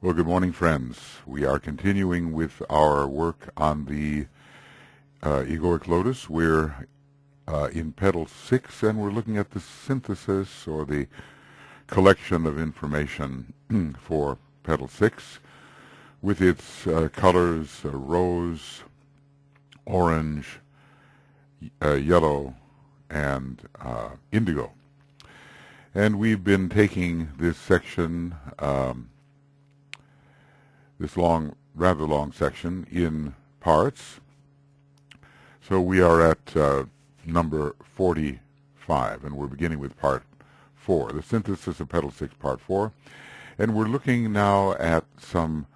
Well, good morning, friends. We are continuing with our work on the Egoic Lotus. We're in Petal 6, and we're looking at the synthesis or the collection of information for Petal 6 with its colors, rose, orange, yellow, and indigo. And we've been taking this section, this rather long section, in parts. So we are at number 45, and we're beginning with part 4, the synthesis of Petal 6, part 4. And we're looking now at some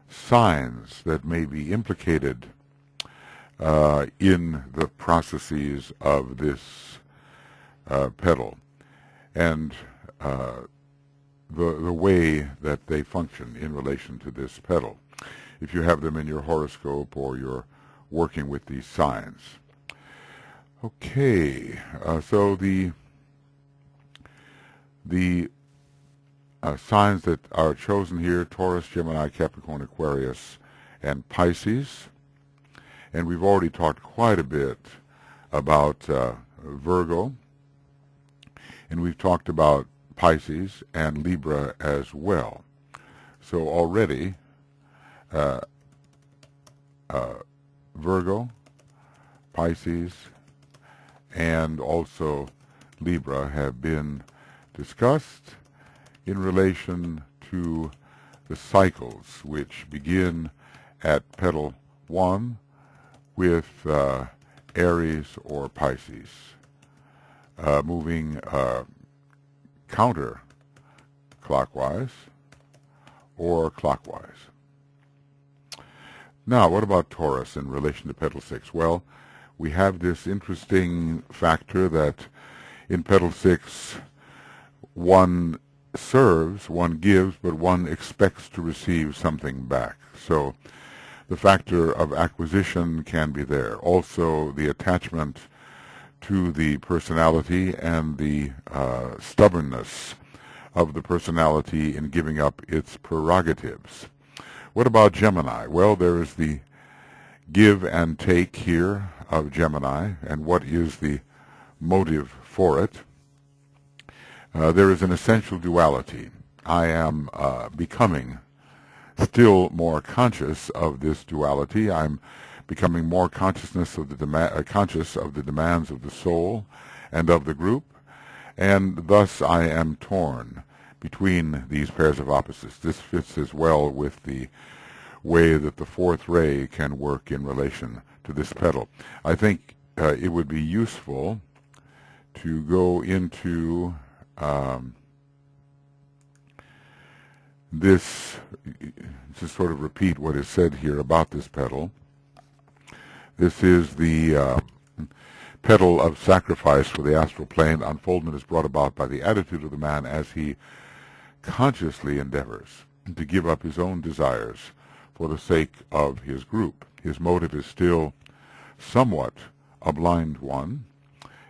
signs that may be implicated in the processes of this petal, and the way that they function in relation to this petal, if you have them in your horoscope or you're working with these signs. Okay, so the signs that are chosen here: Taurus, Gemini, Capricorn, Aquarius, and Pisces. And we've already talked quite a bit about Virgo, and we've talked about Pisces and Libra as well. So already Virgo, Pisces, and also Libra have been discussed in relation to the cycles, which begin at petal 1 with Aries or Pisces, moving counter-clockwise or clockwise. Now, what about Taurus in relation to Petal 6? Well, we have this interesting factor that in Petal 6, one serves, one gives, but one expects to receive something back. So the factor of acquisition can be there. Also, the attachment to the personality and the stubbornness of the personality in giving up its prerogatives. What about Gemini? Well, there is the give and take here of Gemini, and what is the motive for it? There is an essential duality. I am becoming still more conscious of this duality. I'm becoming more conscious of the demands of the soul and of the group, and thus I am torn between these pairs of opposites. This fits as well with the way that the fourth ray can work in relation to this petal. I think it would be useful to go into this, just sort of repeat what is said here about this petal. This is the petal of sacrifice for the astral plane. Unfoldment is brought about by the attitude of the man as he consciously endeavors to give up his own desires for the sake of his group. His motive is still somewhat a blind one,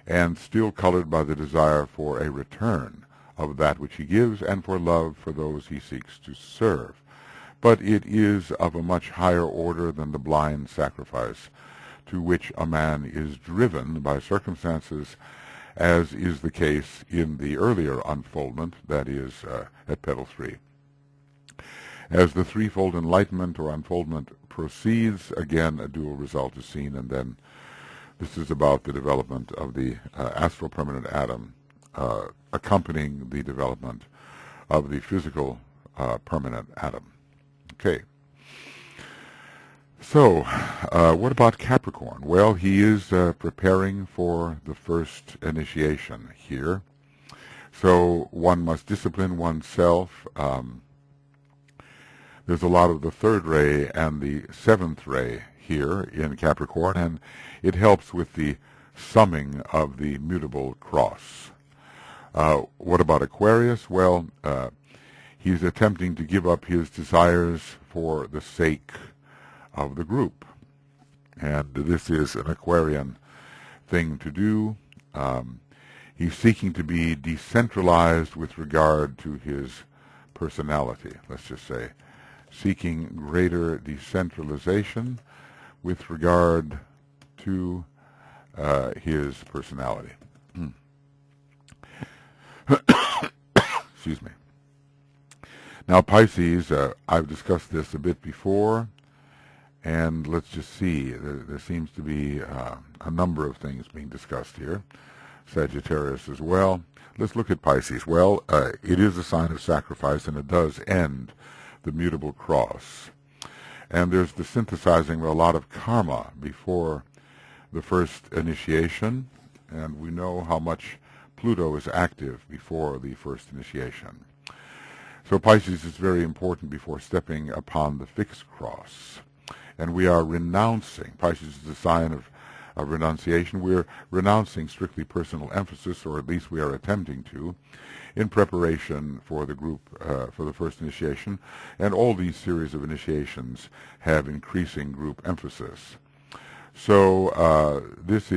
and still colored by the desire for a return of that which he gives and for love for those he seeks to serve. But it is of a much higher order than the blind sacrifice to which a man is driven by circumstances, as is the case in the earlier unfoldment, that is, at Petal 3. As the threefold enlightenment or unfoldment proceeds, again a dual result is seen, and then this is about the development of the astral permanent atom, accompanying the development of the physical permanent atom. Okay. So, what about Capricorn? Well, he is preparing for the first initiation here. So one must discipline oneself. There's a lot of the third ray and the seventh ray here in Capricorn, and it helps with the summing of the Mutable Cross. What about Aquarius? Well, he's attempting to give up his desires for the sake of the group, and this is an Aquarian thing to do. He's seeking to be decentralized with regard to his personality, let's just say. seeking greater decentralization with regard to his personality. Excuse me. Now Pisces, I've discussed this a bit before, and let's just see. There seems to be a number of things being discussed here. Sagittarius as well. Let's look at Pisces. Well, it is a sign of sacrifice, and it does end the Mutable Cross. And there's the synthesizing of a lot of karma before the first initiation, and we know how much Pluto is active before the first initiation. So Pisces is very important before stepping upon the fixed cross. And we are renouncing. Pisces is a sign of renunciation. We're renouncing strictly personal emphasis, or at least we are attempting to, in preparation for the group, for the first initiation. And all these series of initiations have increasing group emphasis. So this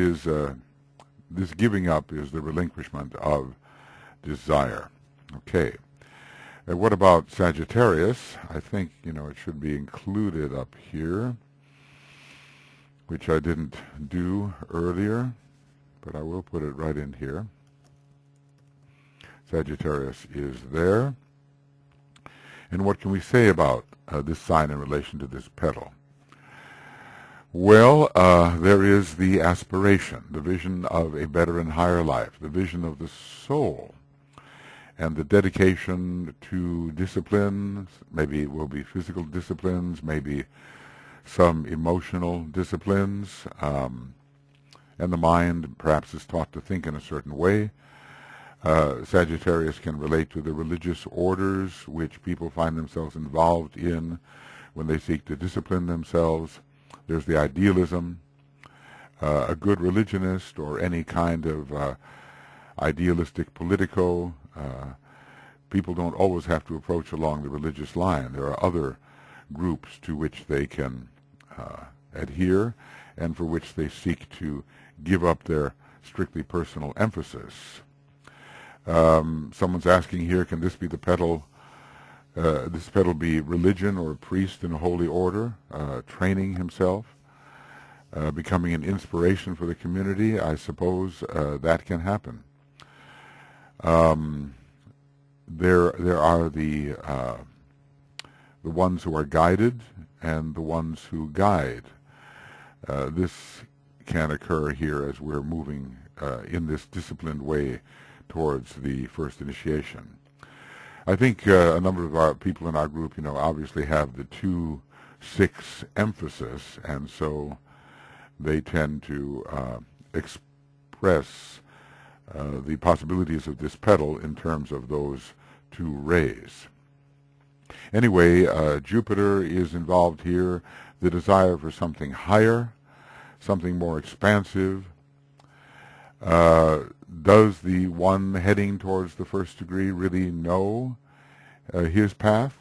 giving up is the relinquishment of desire. Okay. What about Sagittarius? I think, it should be included up here, which I didn't do earlier, but I will put it right in here. Sagittarius is there. And what can we say about this sign in relation to this petal? Well, there is the aspiration, the vision of a better and higher life, the vision of the soul, and the dedication to disciplines. Maybe it will be physical disciplines, maybe some emotional disciplines, and the mind perhaps is taught to think in a certain way. Sagittarius can relate to the religious orders which people find themselves involved in when they seek to discipline themselves. There's the idealism. A good religionist or any kind of idealistic politico, people don't always have to approach along the religious line. There are other groups to which they can adhere and for which they seek to give up their strictly personal emphasis. Someone's asking here, can this be the petal? This petal be religion or a priest in a holy order, training himself, becoming an inspiration for the community? I suppose that can happen. There are the ones who are guided and the ones who guide. This can occur here as we're moving in this disciplined way towards the first initiation. I think a number of our people in our group, obviously have the 2-6 emphasis, and so they tend to express the possibilities of this petal in terms of those 2 rays. Anyway, Jupiter is involved here, the desire for something higher, something more expansive. Does the one heading towards the first degree really know his path?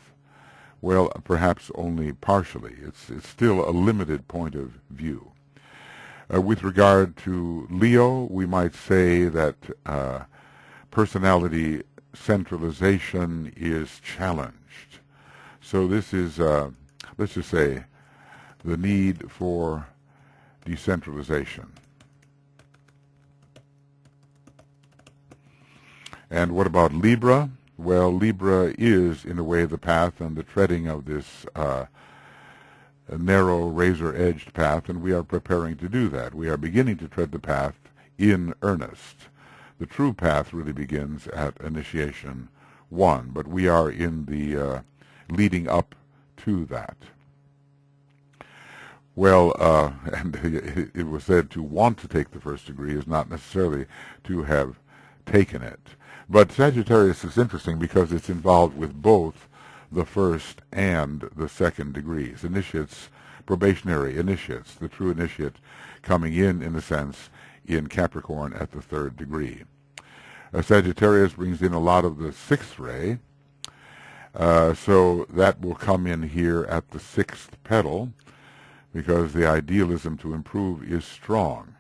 Well, perhaps only partially. It's still a limited point of view. With regard to Leo, we might say that personality centralization is challenged. So this is, let's just say, the need for decentralization. And what about Libra? Well, Libra is, in a way, the path and the treading of this narrow, razor-edged path, and we are preparing to do that. We are beginning to tread the path in earnest. The true path really begins at initiation 1, but we are in the leading up to that. Well, and it was said to want to take the first degree is not necessarily to have taken it. But Sagittarius is interesting because it's involved with both the first and the second degrees. Initiates, probationary initiates, the true initiate coming in a sense, in Capricorn at the 3rd degree. Sagittarius brings in a lot of the 6th ray, so that will come in here at the 6th petal because the idealism to improve is strong.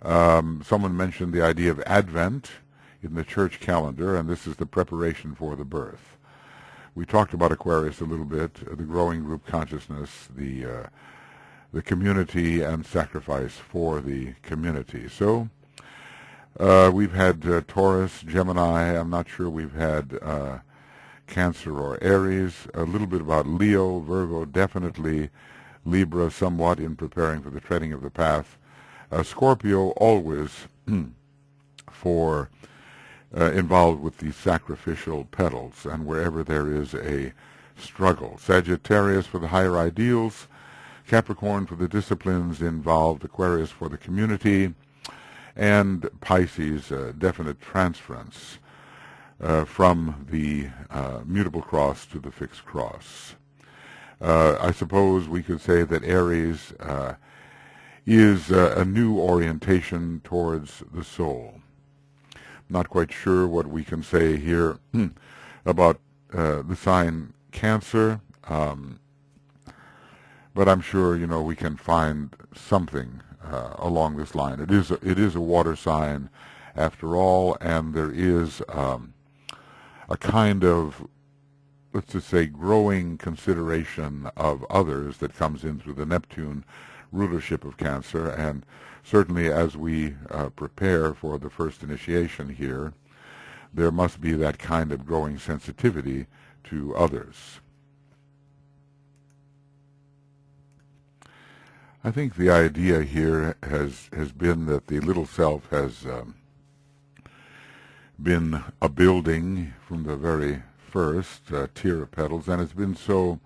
Someone mentioned the idea of Advent in the church calendar, and this is the preparation for the birth. We talked about Aquarius a little bit, the growing group consciousness, the community, and sacrifice for the community. So we've had Taurus, Gemini. I'm not sure we've had Cancer or Aries. A little bit about Leo, Virgo, definitely Libra somewhat in preparing for the treading of the path. Scorpio always for involved with the sacrificial petals and wherever there is a struggle. Sagittarius for the higher ideals. Capricorn for the disciplines involved. Aquarius for the community. And Pisces, definite transference from the mutable cross to the fixed cross. I suppose we could say that Aries is a new orientation towards the soul. Not quite sure what we can say here about the sign Cancer, but I'm sure we can find something along this line. It is a water sign, after all, and there is a kind of, let's just say, growing consideration of others that comes in through the Neptune rulership of Cancer, and certainly as we prepare for the first initiation here, there must be that kind of growing sensitivity to others. I think the idea here has been that the little self has been a building from the very first tier of petals, and it's been so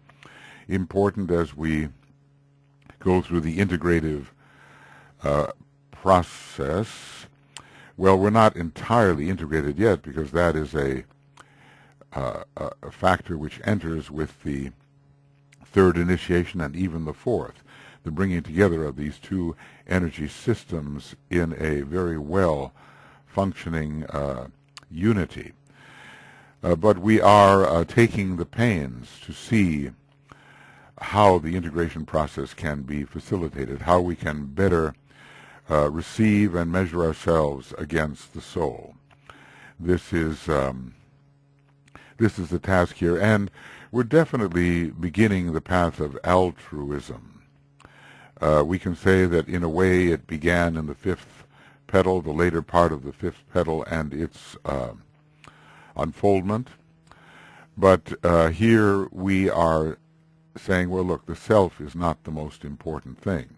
important as we go through the integrative process. Well, we're not entirely integrated yet, because that is a factor which enters with the third initiation and even the fourth, the bringing together of these two energy systems in a very well functioning unity. But we are taking the pains to see how the integration process can be facilitated, how we can better receive and measure ourselves against the soul. This is the task here, and we're definitely beginning the path of altruism. We can say that in a way it began in the fifth petal, the later part of the fifth petal, and its unfoldment. But here we are saying, well, look, the self is not the most important thing.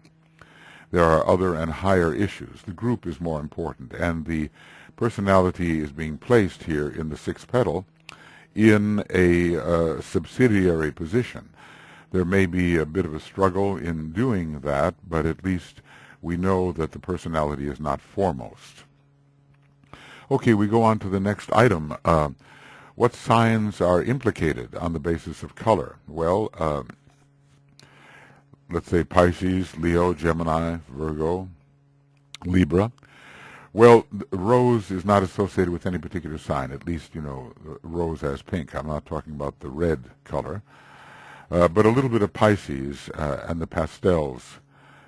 There are other and higher issues. The group is more important, and the personality is being placed here in the sixth petal in a subsidiary position. There may be a bit of a struggle in doing that, but at least we know that the personality is not foremost. Okay, we go on to the next item. What signs are implicated on the basis of color? Well, let's say Pisces, Leo, Gemini, Virgo, Libra. Well, rose is not associated with any particular sign, at least, rose as pink. I'm not talking about the red color. But a little bit of Pisces and the pastels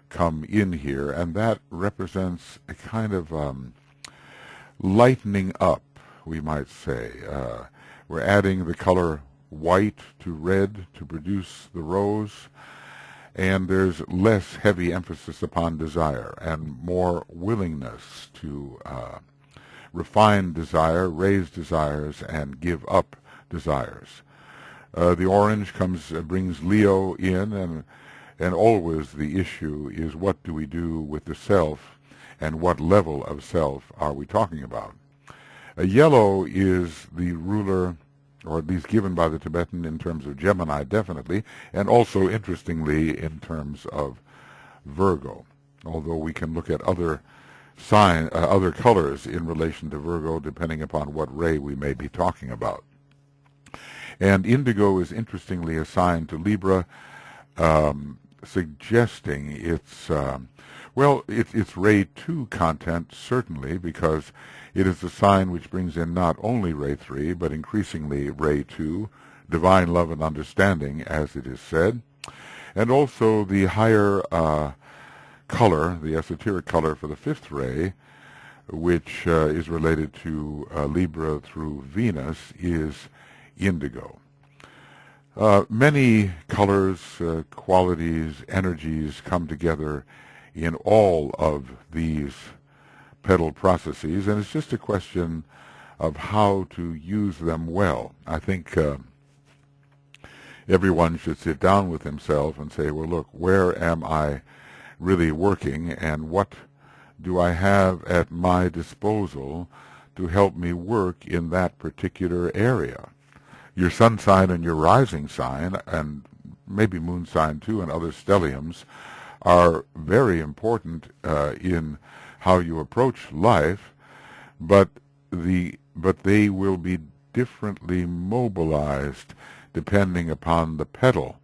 come in here, and that represents a kind of lightening up, we might say. We're adding the color white to red to produce the rose, and there's less heavy emphasis upon desire and more willingness to refine desire, raise desires, and give up desires. The orange brings Leo in, and always the issue is, what do we do with the self, and what level of self are we talking about? Yellow is the ruler, or at least given by the Tibetan in terms of Gemini, definitely, and also, interestingly, in terms of Virgo, although we can look at other colors in relation to Virgo, depending upon what ray we may be talking about. And indigo is interestingly assigned to Libra, suggesting its ray 2 content, certainly, because it is a sign which brings in not only ray 3, but increasingly ray 2, divine love and understanding, as it is said, and also the higher color, the esoteric color for the fifth ray, which is related to Libra through Venus, is indigo. Many colors, qualities, energies come together in all of these petal processes, and it's just a question of how to use them well. I think everyone should sit down with himself and say, well, look, where am I really working, and what do I have at my disposal to help me work in that particular area? Your sun sign and your rising sign, and maybe moon sign too, and other stelliums, are very important in how you approach life, but they will be differently mobilized depending upon the petal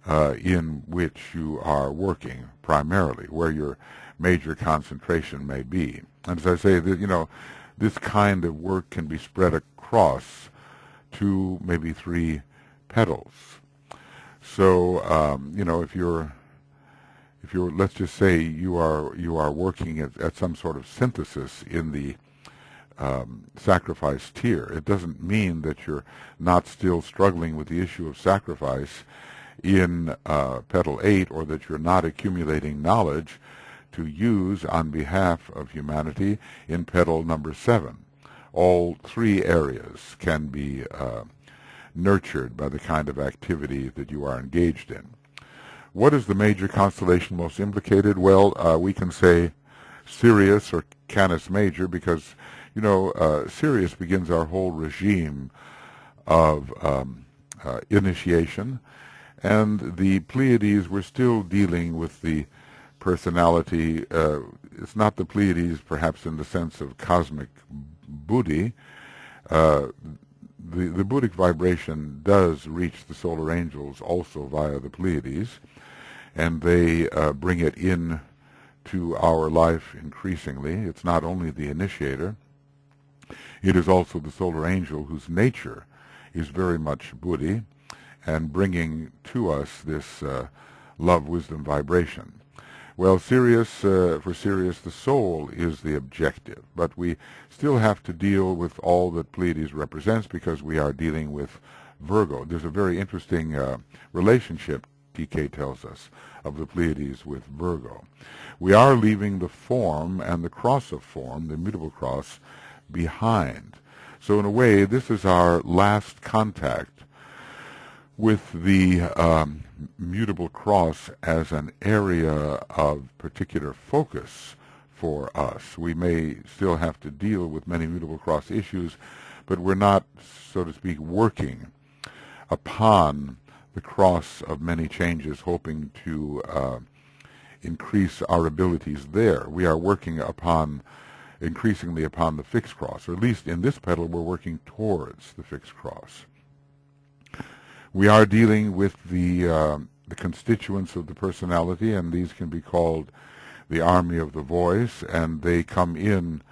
in which you are working primarily, where your major concentration may be. And as I say, this kind of work can be spread across 2, maybe 3 petals. So if you're let's just say you are working at some sort of synthesis in the sacrifice tier, it doesn't mean that you're not still struggling with the issue of sacrifice in petal 8, or that you're not accumulating knowledge to use on behalf of humanity in petal number 7. All 3 areas can be nurtured by the kind of activity that you are engaged in. What is the major constellation most implicated? Well, we can say Sirius or Canis Major, because Sirius begins our whole regime of initiation, and the Pleiades, we're still dealing with the personality. It's not the Pleiades perhaps in the sense of cosmic Buddhi. The Buddhic vibration does reach the solar angels also via the Pleiades, and they bring it in to our life increasingly. It's not only the initiator, it is also the solar angel whose nature is very much Buddhi, and bringing to us this love, wisdom vibration. Well, for Sirius, the soul is the objective, but we still have to deal with all that Pleiades represents, because we are dealing with Virgo. There's a very interesting relationship, TK tells us, of the Pleiades with Virgo. We are leaving the form and the cross of form, the Mutable Cross, behind. So in a way, this is our last contact with the Mutable Cross as an area of particular focus for us. We may still have to deal with many Mutable Cross issues, but we're not, so to speak, working upon the cross of many changes, hoping to increase our abilities there. We are working increasingly upon the fixed cross, or at least in this petal we're working towards the fixed cross. We are dealing with the constituents of the personality, and these can be called the army of the voice, and they come in,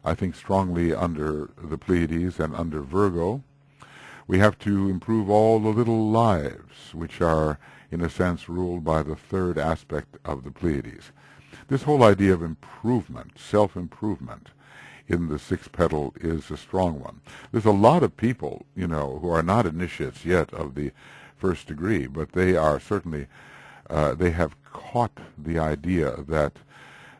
I think, strongly under the Pleiades and under Virgo. We have to improve all the little lives, which are, in a sense, ruled by the third aspect of the Pleiades. This whole idea of improvement, self-improvement, in the 6th petal is a strong one. There's a lot of people, who are not initiates yet of the 1st degree, but they are certainly, they have caught the idea that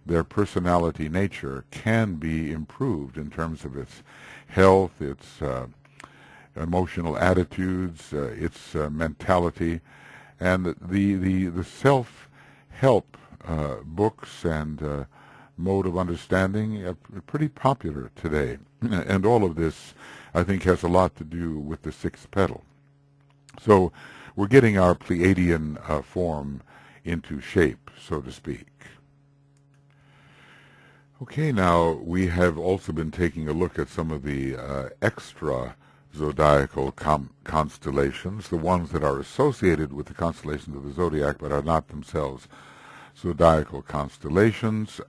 their personality nature can be improved in terms of its health, its emotional attitudes, its mentality, and the self-help books and mode of understanding are pretty popular today. And all of this, I think, has a lot to do with the 6th petal. So we're getting our Pleiadian form into shape, so to speak. Okay, now we have also been taking a look at some of the extra zodiacal constellations, the ones that are associated with the constellations of the zodiac but are not themselves zodiacal constellations.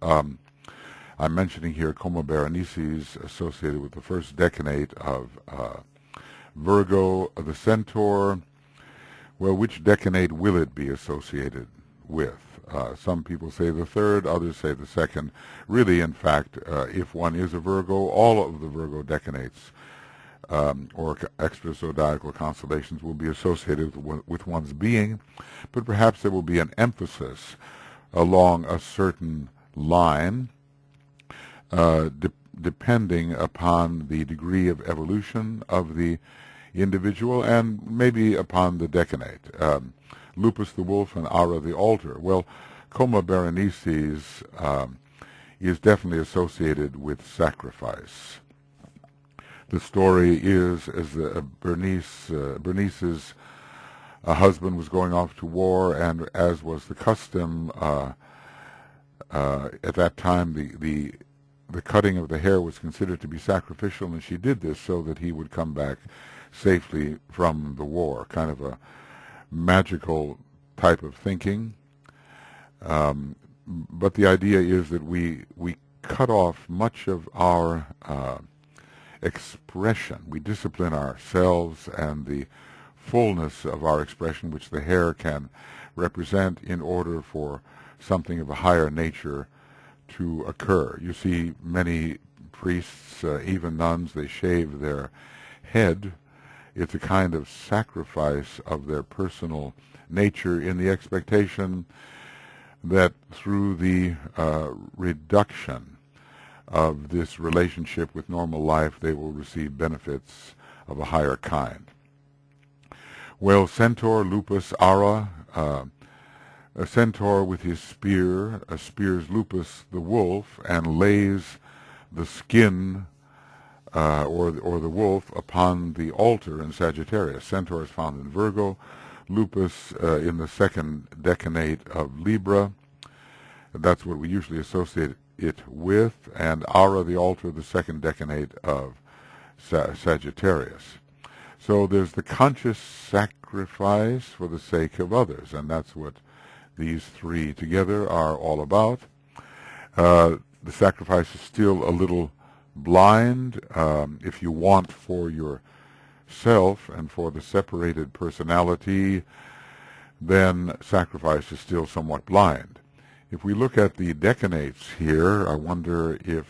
I'm mentioning here Coma Berenices, associated with the 1st decanate of Virgo, the Centaur. Well, which decanate will it be associated with? Some people say the 3rd, others say the 2nd. Really, in fact, if one is a Virgo, all of the Virgo decanates or extra zodiacal constellations will be associated with one's being, but perhaps there will be an emphasis along a certain line, depending upon the degree of evolution of the individual and maybe upon the decanate. Lupus the wolf and Ara the altar. Well, Coma Berenices is definitely associated with sacrifice. The story is as Bernice's husband was going off to war, and as was the custom at that time, the cutting of the hair was considered to be sacrificial, and she did this so that he would come back safely from the war. Kind of a magical type of thinking. But the idea is that we cut off much of our expression. We discipline ourselves and the fullness of our expression, which the hair can represent, in order for something of a higher nature to occur. You see many priests, even nuns, they shave their head. It's a kind of sacrifice of their personal nature in the expectation that through the reduction of this relationship with normal life, they will receive benefits of a higher kind. Well, Centaur, Lupus, Ara, a centaur with his spear spears Lupus the wolf and lays the skin or the wolf upon the altar in Sagittarius. Centaur is found in Virgo, Lupus in the second decanate of Libra. That's what we usually associate it with, and Ara the altar, the second decanate of Sagittarius. So there's the conscious sacrifice for the sake of others, and that's what these three together are all about. The sacrifice is still a little blind. If you want for yourself and for the separated personality, then sacrifice is still somewhat blind. If we look at the decanates here, I wonder if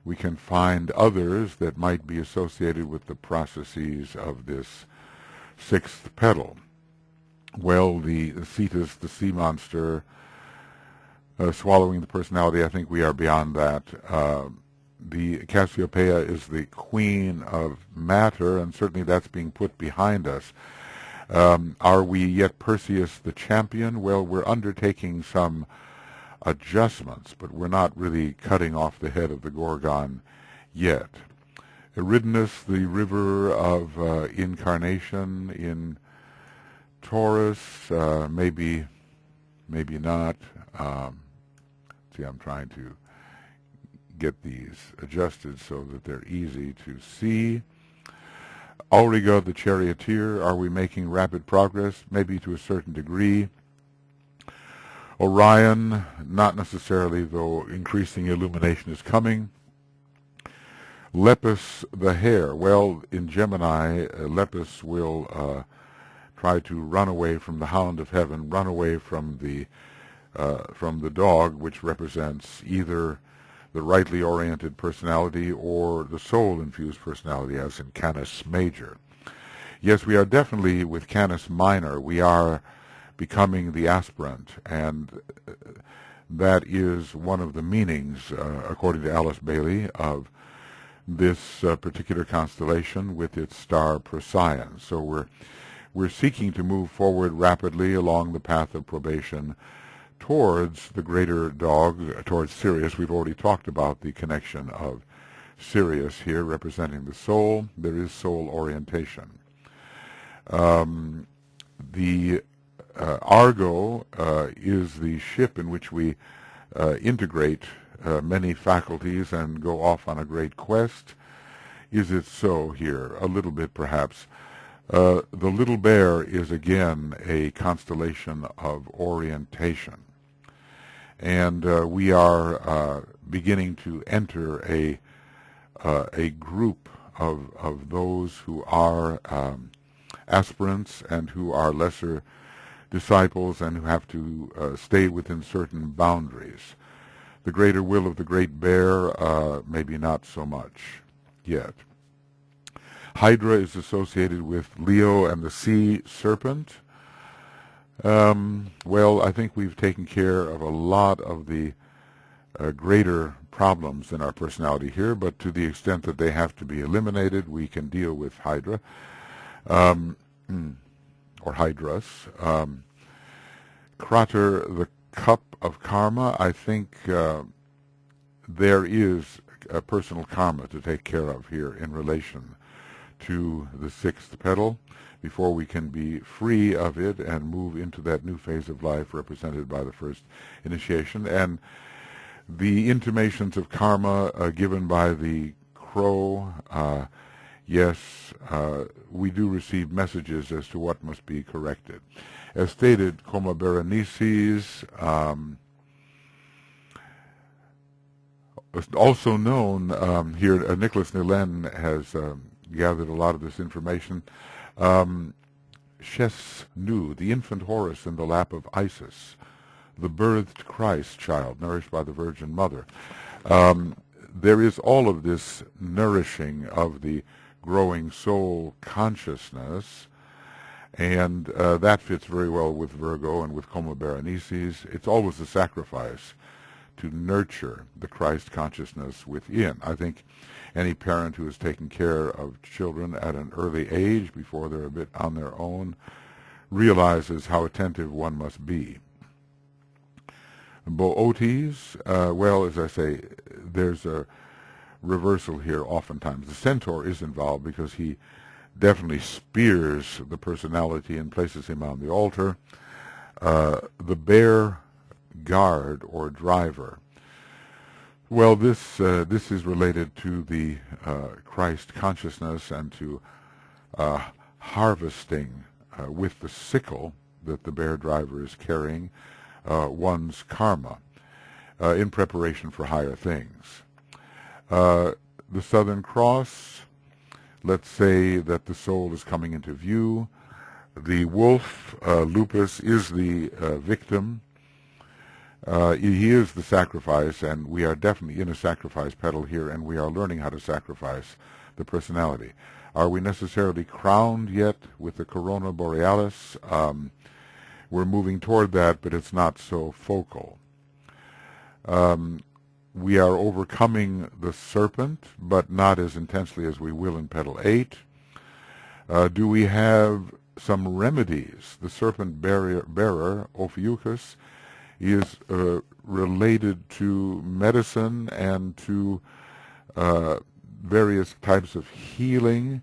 we can find others that might be associated with the processes of this sixth petal. Well, the Cetus, the sea monster, swallowing the personality, I think we are beyond that. The Cassiopeia is the queen of matter, and certainly that's being put behind us. Are we yet Perseus the champion? Well, we're undertaking some adjustments, but we're not really cutting off the head of the Gorgon yet. Eridanus, the river of incarnation in Taurus, maybe not. See, I'm trying to get these adjusted so that they're easy to see. Auriga, the charioteer, are we making rapid progress? Maybe to a certain degree. Orion, not necessarily, though increasing illumination is coming. Lepus, the hare. Well, in Gemini, Lepus will try to run away from the hound of heaven, run away from the dog, which represents either the rightly oriented personality or the soul-infused personality, as in Canis Major. Yes, we are definitely, with Canis Minor, we are becoming the aspirant, and that is one of the meanings, according to Alice Bailey, of this particular constellation with its star Procyon. So we're seeking to move forward rapidly along the path of probation towards the greater dog, towards Sirius. We've already talked about the connection of Sirius here representing the soul. There is soul orientation. The Argo is the ship in which we integrate many faculties and go off on a great quest. Is it so here? A little bit, perhaps. The Little Bear is again a constellation of orientation. And we are beginning to enter a group of those who are aspirants and who are lesser disciples and who have to stay within certain boundaries. The greater will of the Great Bear, maybe not so much yet. Hydra is associated with Leo and the sea serpent. Well, I think we've taken care of a lot of the greater problems in our personality here, but to the extent that they have to be eliminated, we can deal with Hydra, or Hydras. Crater, the cup of karma, I think there is a personal karma to take care of here in relation to the sixth petal before we can be free of it and move into that new phase of life represented by the first initiation. And the intimations of karma given by the crow, yes, we do receive messages as to what must be corrected. As stated, Coma Berenices, also known here, Nicholas Nilen has gathered a lot of this information. Shes Nu, the infant Horus in the lap of Isis, the birthed Christ child, nourished by the Virgin Mother. There is all of this nourishing of the growing soul consciousness, and that fits very well with Virgo and with Coma Berenices. It's always a sacrifice to nurture the Christ consciousness within. I think any parent who has taken care of children at an early age before they're a bit on their own realizes how attentive one must be. Bootes, well, as I say, there's a reversal here oftentimes. The centaur is involved because he definitely spears the personality and places him on the altar. The bear guard or driver, well, this is related to the Christ consciousness and to harvesting with the sickle that the bear driver is carrying one's karma in preparation for higher things. The Southern Cross, let's say that the soul is coming into view. The wolf, Lupus, is the victim. He is the sacrifice, and we are definitely in a sacrifice petal here, and we are learning how to sacrifice the personality. Are we necessarily crowned yet with the corona borealis? We're moving toward that, but it's not so focal. We are overcoming the serpent, but not as intensely as we will in petal 8. Do we have some remedies? The serpent bearer, Ophiuchus, is related to medicine and to various types of healing.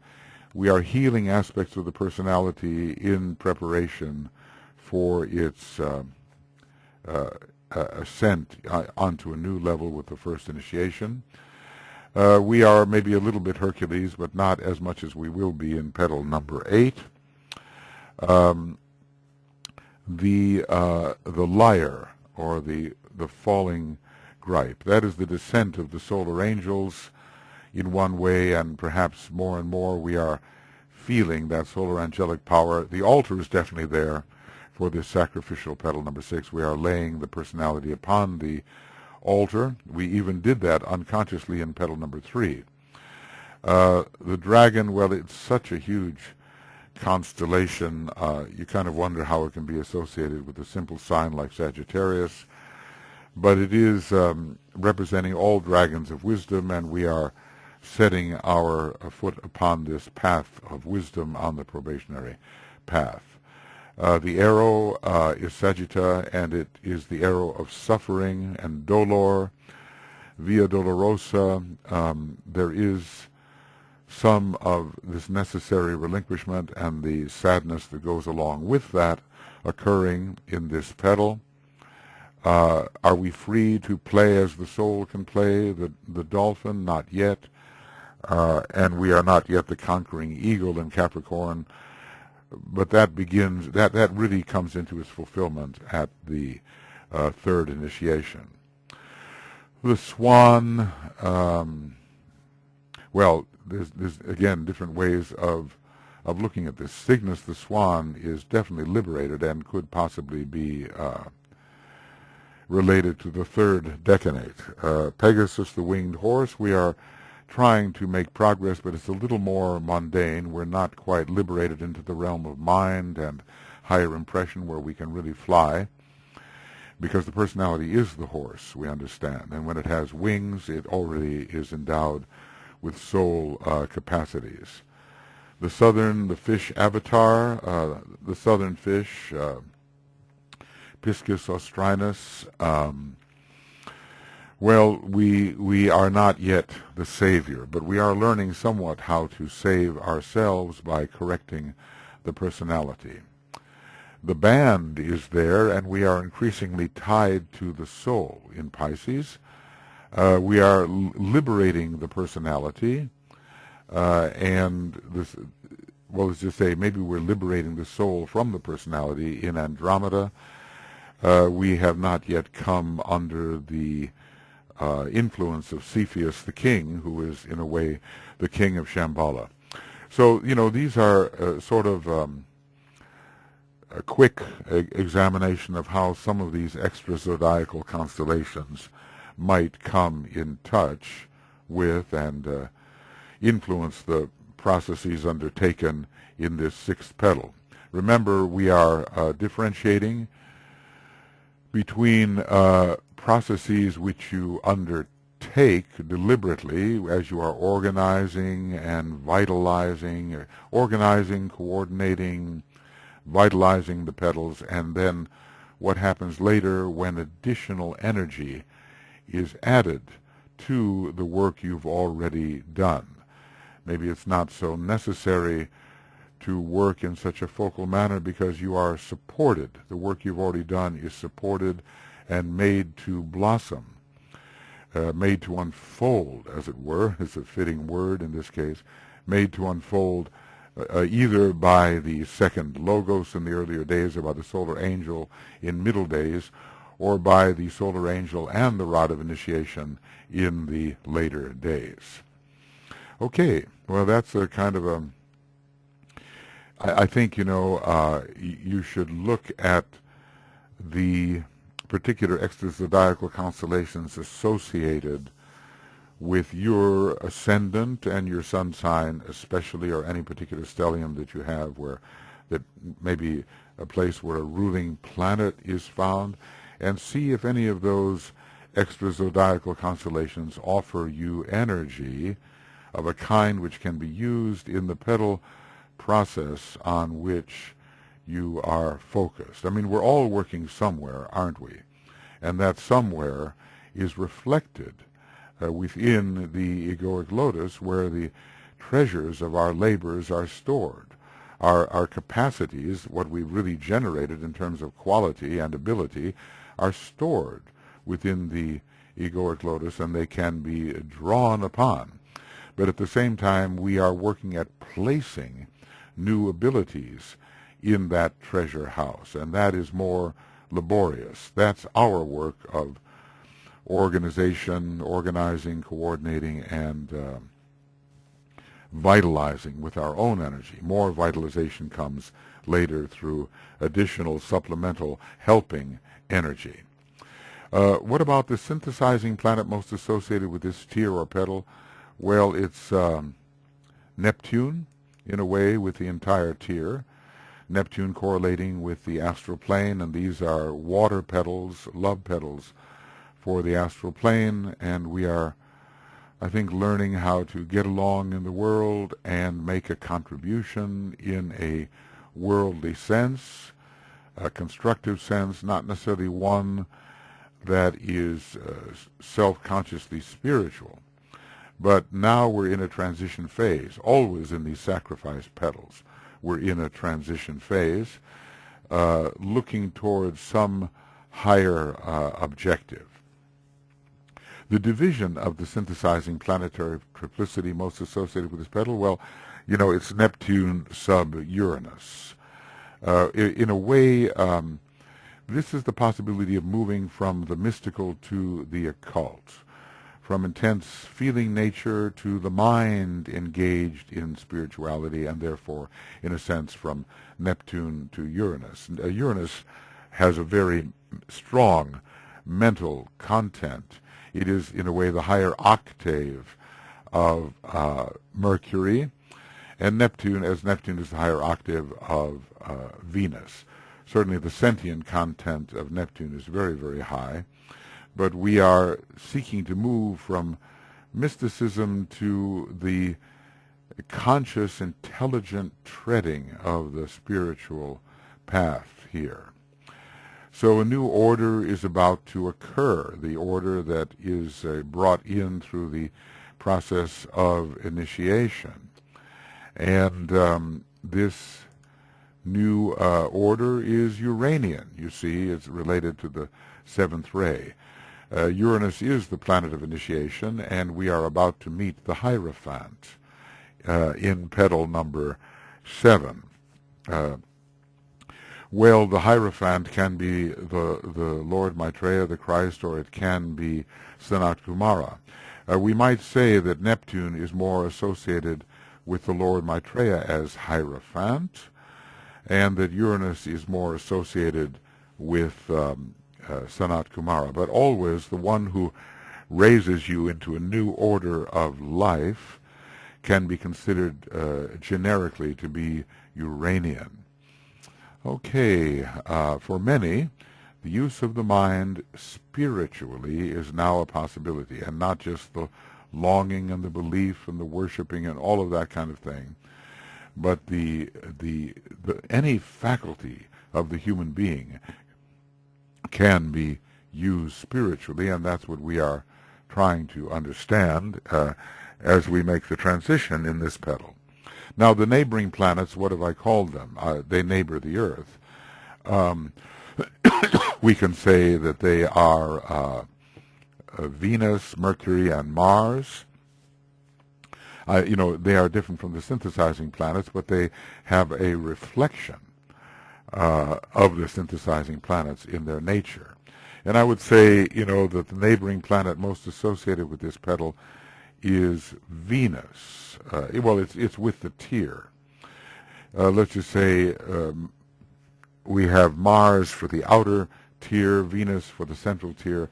We are healing aspects of the personality in preparation for its ascent onto a new level with the first initiation. We are maybe a little bit Hercules, but not as much as we will be in petal number 8. The lyre, or the falling gripe, that is the descent of the solar angels in one way, and perhaps more and more we are feeling that solar angelic power. The altar is definitely there for this sacrificial petal number 6. We are laying the personality upon the altar. We even did that unconsciously in petal number 3. The dragon, well, it's such a huge constellation. You kind of wonder how it can be associated with a simple sign like Sagittarius, but it is representing all dragons of wisdom, and we are setting our foot upon this path of wisdom on the probationary path. The arrow is Sagitta, and it is the arrow of suffering and dolor. Via Dolorosa, there is some of this necessary relinquishment and the sadness that goes along with that occurring in this petal. Are we free to play as the soul can play the dolphin? Not yet. And we are not yet the conquering eagle in Capricorn. But that begins, that really comes into its fulfillment at the third initiation. The swan, well, there's again different ways of looking at this. Cygnus the swan is definitely liberated and could possibly be related to the third decanate. Pegasus the winged horse, we are trying to make progress, but it's a little more mundane. We're not quite liberated into the realm of mind and higher impression where we can really fly, because the personality is the horse, we understand. And when it has wings, it already is endowed with soul capacities. The fish avatar, the southern fish, Piscis ostrinus, well, we are not yet the savior, but we are learning somewhat how to save ourselves by correcting the personality. The band is there, and we are increasingly tied to the soul in Pisces. We are liberating the personality, and this, well, let's just say maybe we're liberating the soul from the personality in Andromeda. We have not yet come under the influence of Cepheus the king, who is in a way the king of Shambhala. So, these are sort of a quick examination of how some of these extra zodiacal constellations might come in touch with and influence the processes undertaken in this sixth petal. Remember, we are differentiating between processes which you undertake deliberately as you are organizing and vitalizing, organizing, coordinating, vitalizing the petals, and then what happens later when additional energy is added to the work you've already done. Maybe it's not so necessary to work in such a focal manner because you are supported. The work you've already done is supported and made to blossom, made to unfold, as it were. It's a fitting word in this case, made to unfold either by the second logos in the earlier days or by the solar angel in middle days, or by the solar angel and the rod of initiation in the later days. Okay, well, that's a kind of a... I think, you should look at the particular extrazodiacal constellations associated with your ascendant and your sun sign especially, or any particular stellium that you have that maybe a place where a ruling planet is found, and see if any of those extrazodiacal constellations offer you energy of a kind which can be used in the petal process on which you are focused. I mean, we're all working somewhere, aren't we? And that somewhere is reflected within the egoic lotus, where the treasures of our labors are stored. Our capacities, what we've really generated in terms of quality and ability, are stored within the egoic lotus, and they can be drawn upon. But at the same time, we are working at placing new abilities in that treasure house, and that is more laborious. That's our work of organizing, coordinating, and vitalizing with our own energy. More vitalization comes later through additional supplemental helping energy. What about the synthesizing planet most associated with this tier or petal? Well, it's Neptune, in a way, with the entire tier. Neptune correlating with the astral plane, and these are water petals, love petals for the astral plane, and we are, I think, learning how to get along in the world and make a contribution in a worldly sense, a constructive sense, not necessarily one that is self-consciously spiritual. But now we're in a transition phase, always in these sacrifice petals. We're in a transition phase, looking towards some higher objective. The division of the synthesizing planetary triplicity most associated with this petal, well, it's Neptune sub Uranus. In a way, this is the possibility of moving from the mystical to the occult, from intense feeling nature to the mind engaged in spirituality, and therefore, in a sense, from Neptune to Uranus. Uranus has a very strong mental content. It is, in a way, the higher octave of Mercury, and Neptune, as Neptune is the higher octave of Venus. Certainly the sentient content of Neptune is very, very high, but we are seeking to move from mysticism to the conscious, intelligent treading of the spiritual path here. So a new order is about to occur, the order that is brought in through the process of initiation. And this new order is Uranian. You see, it's related to the seventh ray. Uranus is the planet of initiation, and we are about to meet the Hierophant in petal number 7. Well, the Hierophant can be the Lord Maitreya, the Christ, or it can be Sanat Kumara. We might say that Neptune is more associated with the Lord Maitreya as Hierophant, and that Uranus is more associated with Sanat Kumara. But always the one who raises you into a new order of life can be considered generically to be Uranian. Okay, for many, the use of the mind spiritually is now a possibility, and not just the longing and the belief and the worshiping and all of that kind of thing, but any faculty of the human being can be used spiritually, and that's what we are trying to understand as we make the transition in this petal. Now, the neighboring planets, what have I called them? They neighbor the Earth. We can say that they are Venus, Mercury, and Mars. They are different from the synthesizing planets, but they have a reflection of the synthesizing planets in their nature. And I would say, that the neighboring planet most associated with this petal is Venus. It's with the tier. Let's just say we have Mars for the outer tier, Venus for the central tier,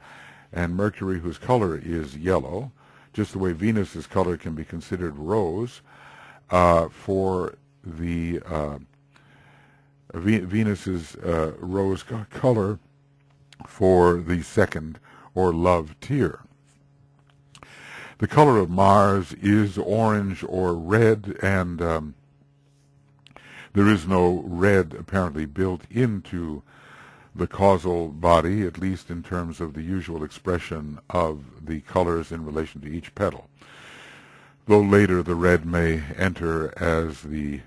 and Mercury, whose color is yellow, just the way Venus's color can be considered rose, for the Venus's rose color for the second or love tier. The color of Mars is orange or red, and there is no red apparently built into the causal body, at least in terms of the usual expression of the colors in relation to each petal, though later the red may enter as the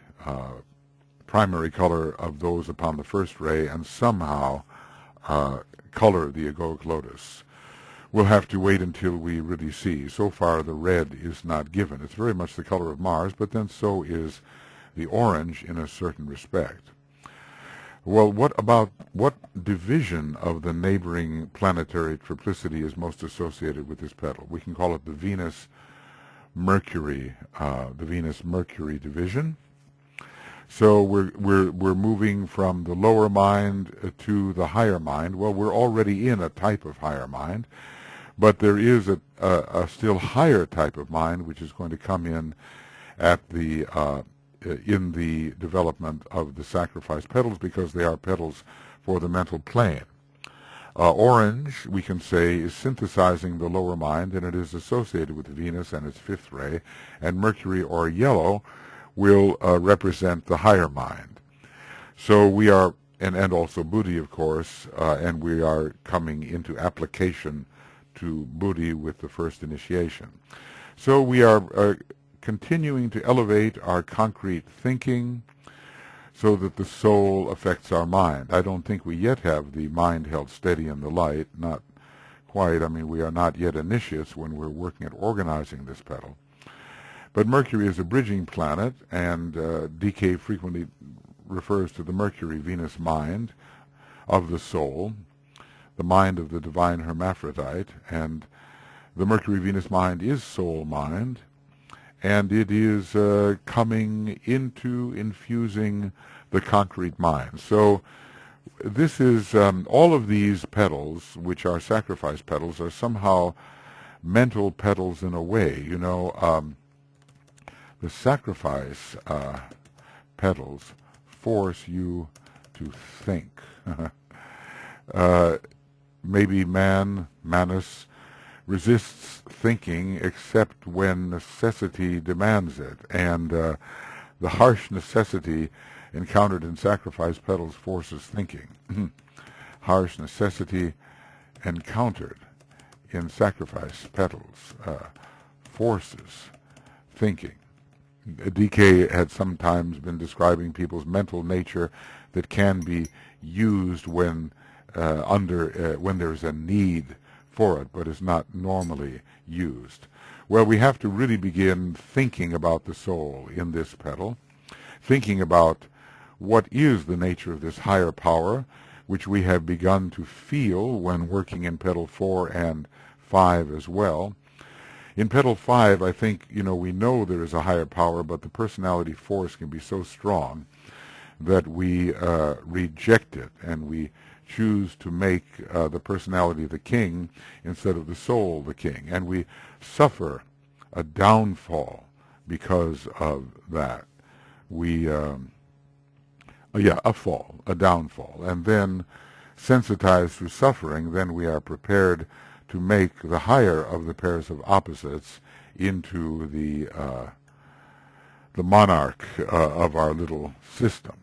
primary color of those upon the first ray and somehow color the egoic lotus. We'll have to wait until we really see. So far the red is not given. It's very much the color of Mars, but then so is the orange in a certain respect. Well, what division of the neighboring planetary triplicity is most associated with this petal? We can call it the Venus-Mercury division. So we're moving from the lower mind to the higher mind. Well, we're already in a type of higher mind, but there is a still higher type of mind which is going to come in at the in the development of the sacrifice petals, because they are petals for the mental plane. Orange, we can say, is synthesizing the lower mind, and it is associated with Venus and its fifth ray, and Mercury, or yellow, will represent the higher mind. So we are, and also Buddhi, of course, and we are coming into application to Buddhi with the first initiation. So we are continuing to elevate our concrete thinking so that the soul affects our mind. I don't think we yet have the mind held steady in the light, not quite. I mean, we are not yet initiates when we're working at organizing this petal. But Mercury is a bridging planet, and DK frequently refers to the Mercury-Venus mind of the soul, the mind of the divine hermaphrodite, and the Mercury-Venus mind is soul mind, and it is coming into infusing the concrete mind. So this is, all of these petals, which are sacrifice petals, are somehow mental petals in a way. The sacrifice petals force you to think. Maybe Manus, resists thinking except when necessity demands it. And the harsh necessity encountered in sacrifice petals forces thinking. Harsh necessity encountered in sacrifice petals forces thinking. DK had sometimes been describing people's mental nature that can be used when when there's a need for it, but is not normally used. Well, we have to really begin thinking about the soul in this petal, thinking about what is the nature of this higher power, which we have begun to feel when working in petal 4 and 5 as well. In petal 5, I think, we know there is a higher power, but the personality force can be so strong that we reject it, and we choose to make the personality the king instead of the soul the king. And we suffer a downfall because of that. A downfall. And then, sensitized through suffering, then we are prepared to make the higher of the pairs of opposites into the monarch of our little system.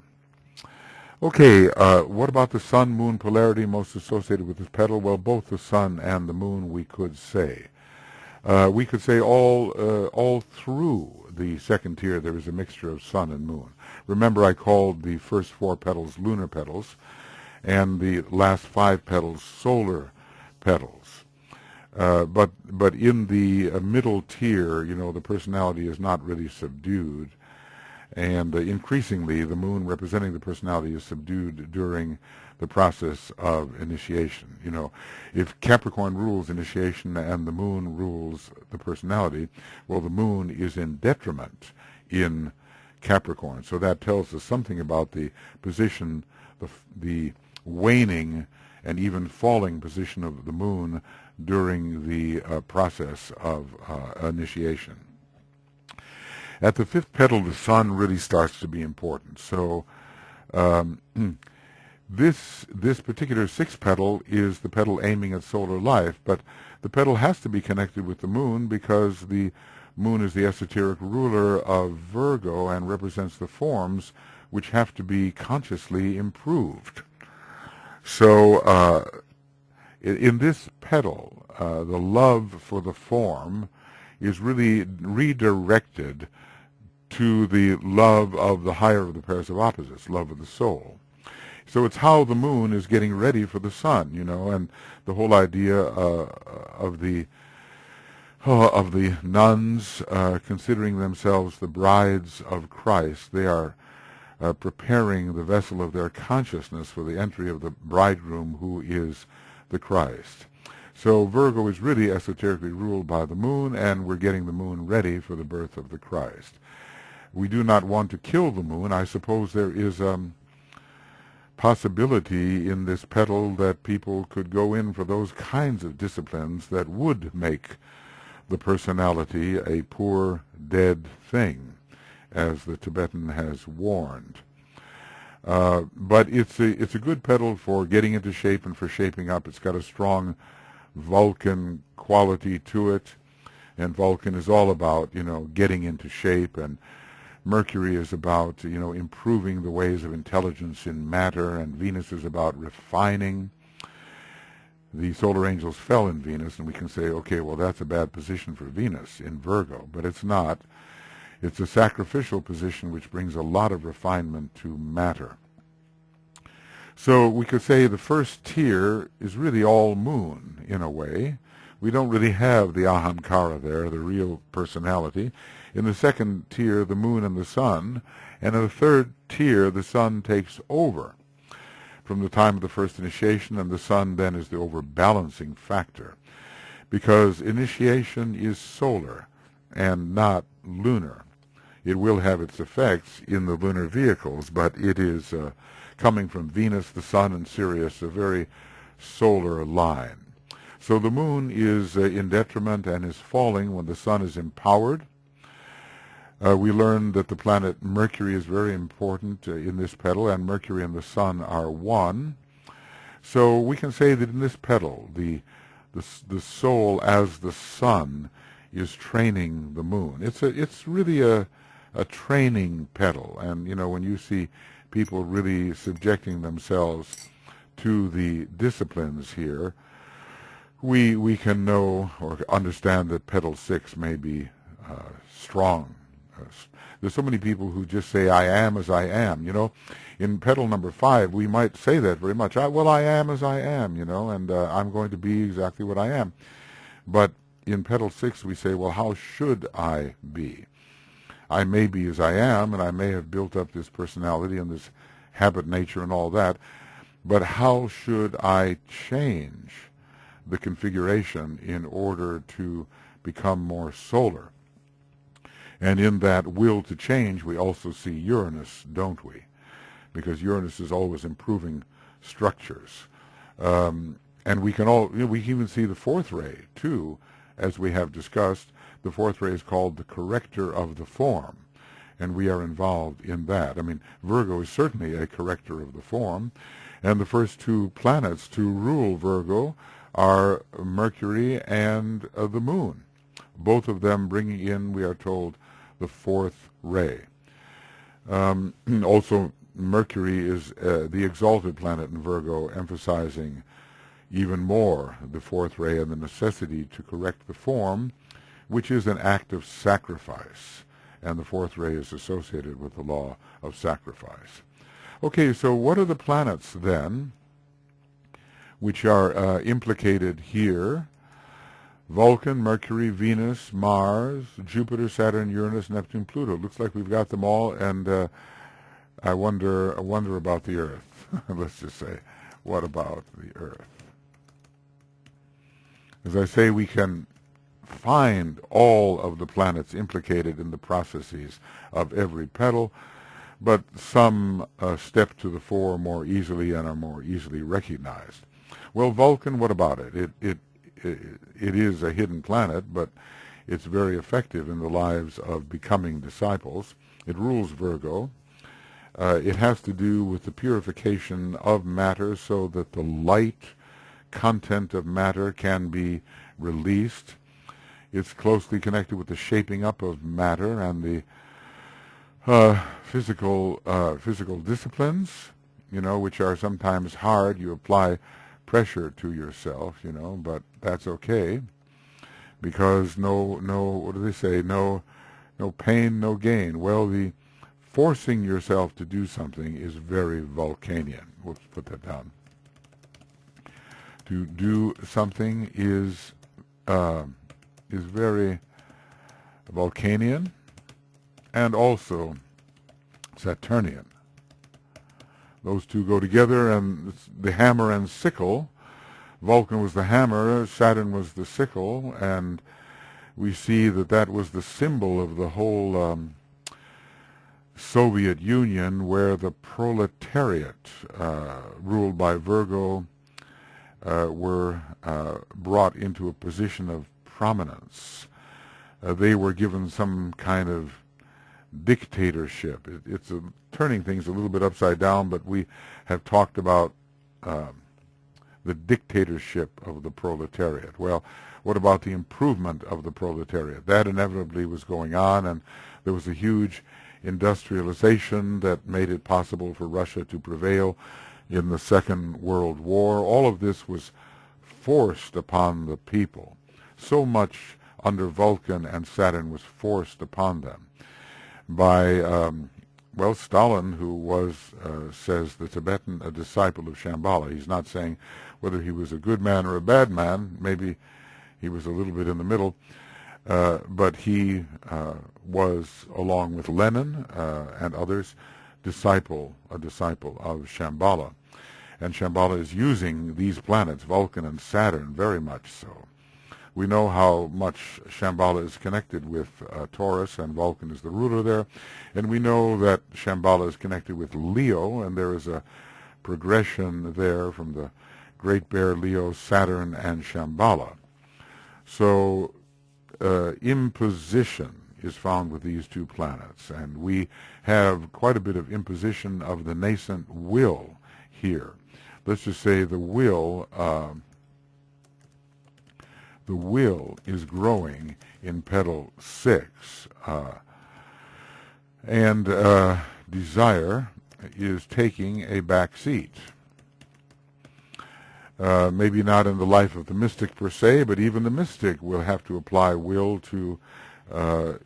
Okay, what about the sun-moon polarity most associated with this petal? Well, both the sun and the moon, we could say. We could say all through the second tier there is a mixture of sun and moon. Remember, I called the first 4 petals lunar petals, and the last 5 petals solar petals. But in the middle tier, the personality is not really subdued. And increasingly, the moon representing the personality is subdued during the process of initiation. If Capricorn rules initiation and the moon rules the personality, well, the moon is in detriment in Capricorn. So that tells us something about the position, the waning and even falling position of the moon during the process of initiation. At the 5th petal, the sun really starts to be important. So this particular 6th petal is the petal aiming at solar life, but the petal has to be connected with the moon because the moon is the esoteric ruler of Virgo and represents the forms which have to be consciously improved. So in this petal, the love for the form is really redirected to the love of the higher of the pairs of opposites, love of the soul. So it's how the moon is getting ready for the sun, and the whole idea of the nuns considering themselves the brides of Christ. They are preparing the vessel of their consciousness for the entry of the bridegroom who is the Christ. So Virgo is really esoterically ruled by the moon, and we're getting the moon ready for the birth of the Christ. We do not want to kill the moon. I suppose there is possibility in this petal that people could go in for those kinds of disciplines that would make the personality a poor, dead thing, as the Tibetan has warned. But it's a good petal for getting into shape and for shaping up. It's got a strong Vulcan quality to it, and Vulcan is all about, getting into shape, and Mercury is about, improving the ways of intelligence in matter, and Venus is about refining. The solar angels fell in Venus, and we can say, okay, well, that's a bad position for Venus in Virgo, but it's not. It's a sacrificial position which brings a lot of refinement to matter. So we could say the first tier is really all moon, in a way. We don't really have the ahamkara there, the real personality. In the second tier, the moon and the sun. And in the third tier, the sun takes over from the time of the first initiation, and the sun then is the overbalancing factor. Because initiation is solar and not lunar. It will have its effects in the lunar vehicles, but it is coming from Venus, the sun, and Sirius, a very solar line. So the moon is in detriment and is falling when the sun is empowered. We learned that the planet Mercury is very important in this petal, and Mercury and the sun are one. So we can say that in this petal, the soul as the sun is training the moon. It's really a training petal, and when you see people really subjecting themselves to the disciplines here, we can know or understand that petal 6 may be strong. There's so many people who just say, I am as I am. In petal number 5, we might say that very much. I am as I am, and I'm going to be exactly what I am. But in petal 6, we say, well, how should I be? I may be as I am, and I may have built up this personality and this habit nature and all that, but how should I change the configuration in order to become more solar? And in that will to change, we also see Uranus, don't we? Because Uranus is always improving structures. And we can even see the fourth ray, too, as we have discussed. The fourth ray is called the corrector of the form, and we are involved in that. I mean, Virgo is certainly a corrector of the form, and the first two planets to rule Virgo are Mercury and the moon, both of them bringing in, we are told, the fourth ray. Also, Mercury is the exalted planet in Virgo, emphasizing even more the fourth ray and the necessity to correct the form, which is an act of sacrifice. And the fourth ray is associated with the law of sacrifice. Okay, so what are the planets then which are implicated here? Vulcan, Mercury, Venus, Mars, Jupiter, Saturn, Uranus, Neptune, Pluto. Looks like we've got them all, and I wonder about the Earth. Let's just say, what about the Earth? As I say, we can find all of the planets implicated in the processes of every petal, but some step to the fore more easily and are more easily recognized. Well, Vulcan, what about it? It is a hidden planet, but it's very effective in the lives of becoming disciples. It rules Virgo. It has to do with the purification of matter so that the light content of matter can be released. It's closely connected with the shaping up of matter and the physical disciplines, which are sometimes hard. You apply pressure to yourself, but that's okay, because what do they say? No pain, no gain. Well, the forcing yourself to do something is very Vulcanian. We'll put that down. To do something is very Vulcanian and also Saturnian. Those two go together, and the hammer and sickle. Vulcan was the hammer, Saturn was the sickle, and we see that was the symbol of the whole Soviet Union, where the proletariat, ruled by Virgo, were brought into a position of prominence. They were given some kind of dictatorship. It's turning things a little bit upside down, but we have talked about the dictatorship of the proletariat. Well, what about the improvement of the proletariat? That inevitably was going on, and there was a huge industrialization that made it possible for Russia to prevail in the Second World War. All of this was forced upon the people. So much under Vulcan and Saturn was forced upon them by, Stalin, who was, says the Tibetan, a disciple of Shambhala. He's not saying whether he was a good man or a bad man. Maybe he was a little bit in the middle. But he was, along with Lenin and others, a disciple of Shambhala. And Shambhala is using these planets, Vulcan and Saturn, very much so. We know how much Shambhala is connected with Taurus, and Vulcan is the ruler there. And we know that Shambhala is connected with Leo, and there is a progression there from the Great Bear, Leo, Saturn, and Shambhala. So imposition is found with these two planets, and we have quite a bit of imposition of the nascent will here. Let's just say the will is growing in petal 6, and desire is taking a back seat. Maybe not in the life of the mystic per se, but even the mystic will have to apply will to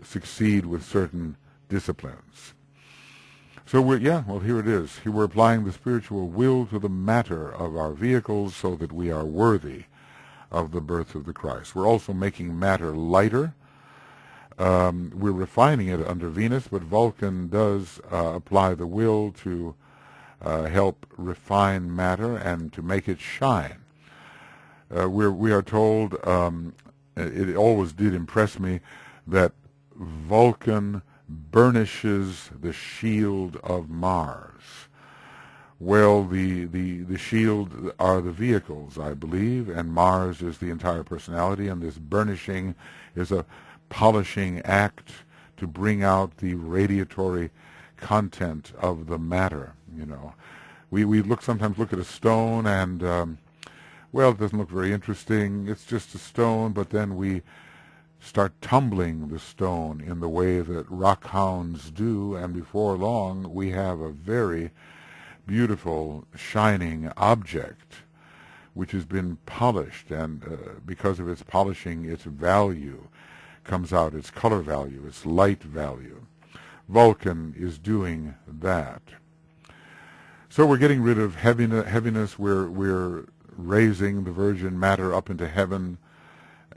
succeed with certain disciplines. So here it is. Here we're applying the spiritual will to the matter of our vehicles so that we are worthy of the birth of the Christ. We're also making matter lighter. We're refining it under Venus, but Vulcan does apply the will to help refine matter and to make it shine. We are told, it always did impress me, that Vulcan burnishes the shield of Mars. Well, the shield are the vehicles, I believe, and Mars is the entire personality, and this burnishing is a polishing act to bring out the radiatory content of the matter. We sometimes look at a stone and it doesn't look very interesting. It's just a stone, but then we start tumbling the stone in the way that rock hounds do, and before long we have a very beautiful shining object which has been polished, and because of its polishing, its value comes out, its color value, its light value. Vulcan is doing that. So we're getting rid of heaviness. We're raising the virgin matter up into heaven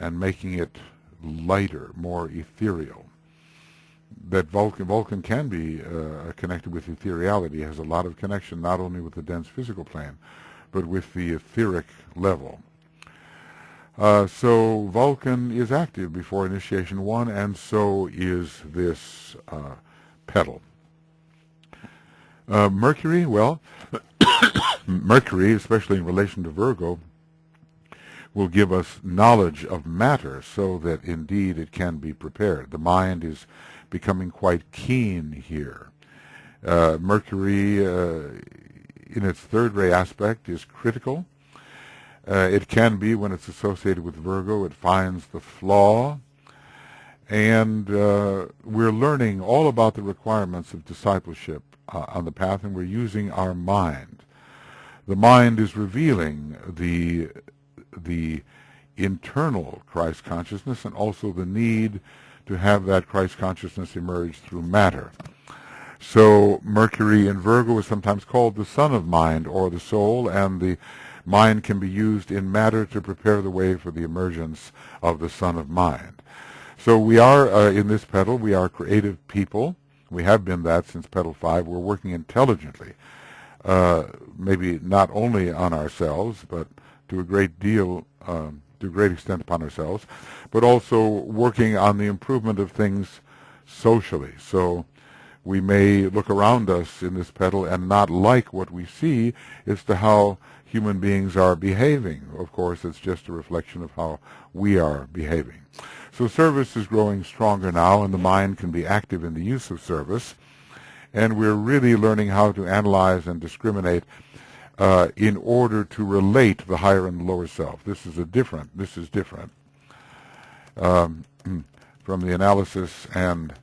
and making it lighter, more ethereal. That Vulcan can be connected with ethereality, has a lot of connection not only with the dense physical plane, but with the etheric level. So Vulcan is active before initiation 1, and so is this petal. Mercury, Mercury, especially in relation to Virgo, will give us knowledge of matter so that indeed it can be prepared. The mind is becoming quite keen here. Mercury, in its third ray aspect, is critical. It can be when it's associated with Virgo. It finds the flaw. And we're learning all about the requirements of discipleship on the path, and we're using our mind. The mind is revealing the internal Christ consciousness and also the need to have that Christ consciousness emerge through matter. So Mercury in Virgo is sometimes called the son of mind or the soul, and the mind can be used in matter to prepare the way for the emergence of the son of mind. So we are, in this petal, we are creative people. We have been that since petal 5. We're working intelligently, maybe not only on ourselves, but to a great deal, to a great extent upon ourselves, but also working on the improvement of things socially. So we may look around us in this petal and not like what we see as to how human beings are behaving. Of course, it's just a reflection of how we are behaving. So service is growing stronger now, and the mind can be active in the use of service. And we're really learning how to analyze and discriminate in order to relate the higher and the lower self. This is different from the analysis and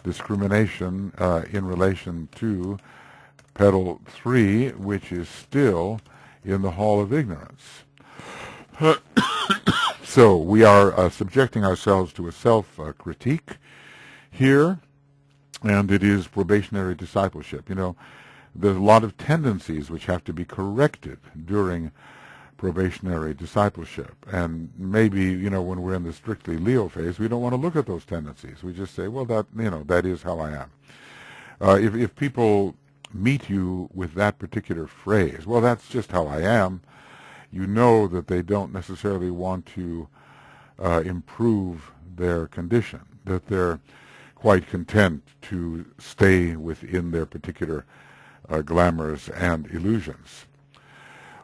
discrimination in relation to petal 3, which is still in the hall of ignorance. So we are subjecting ourselves to a self-critique here, and it is probationary discipleship. There's a lot of tendencies which have to be corrected during probationary discipleship. And maybe, when we're in the strictly Leo phase, we don't want to look at those tendencies. We just say, well, that is how I am. If people meet you with that particular phrase, well, that's just how I am, you know that they don't necessarily want to improve their condition, that they're quite content to stay within their particular glamours and illusions.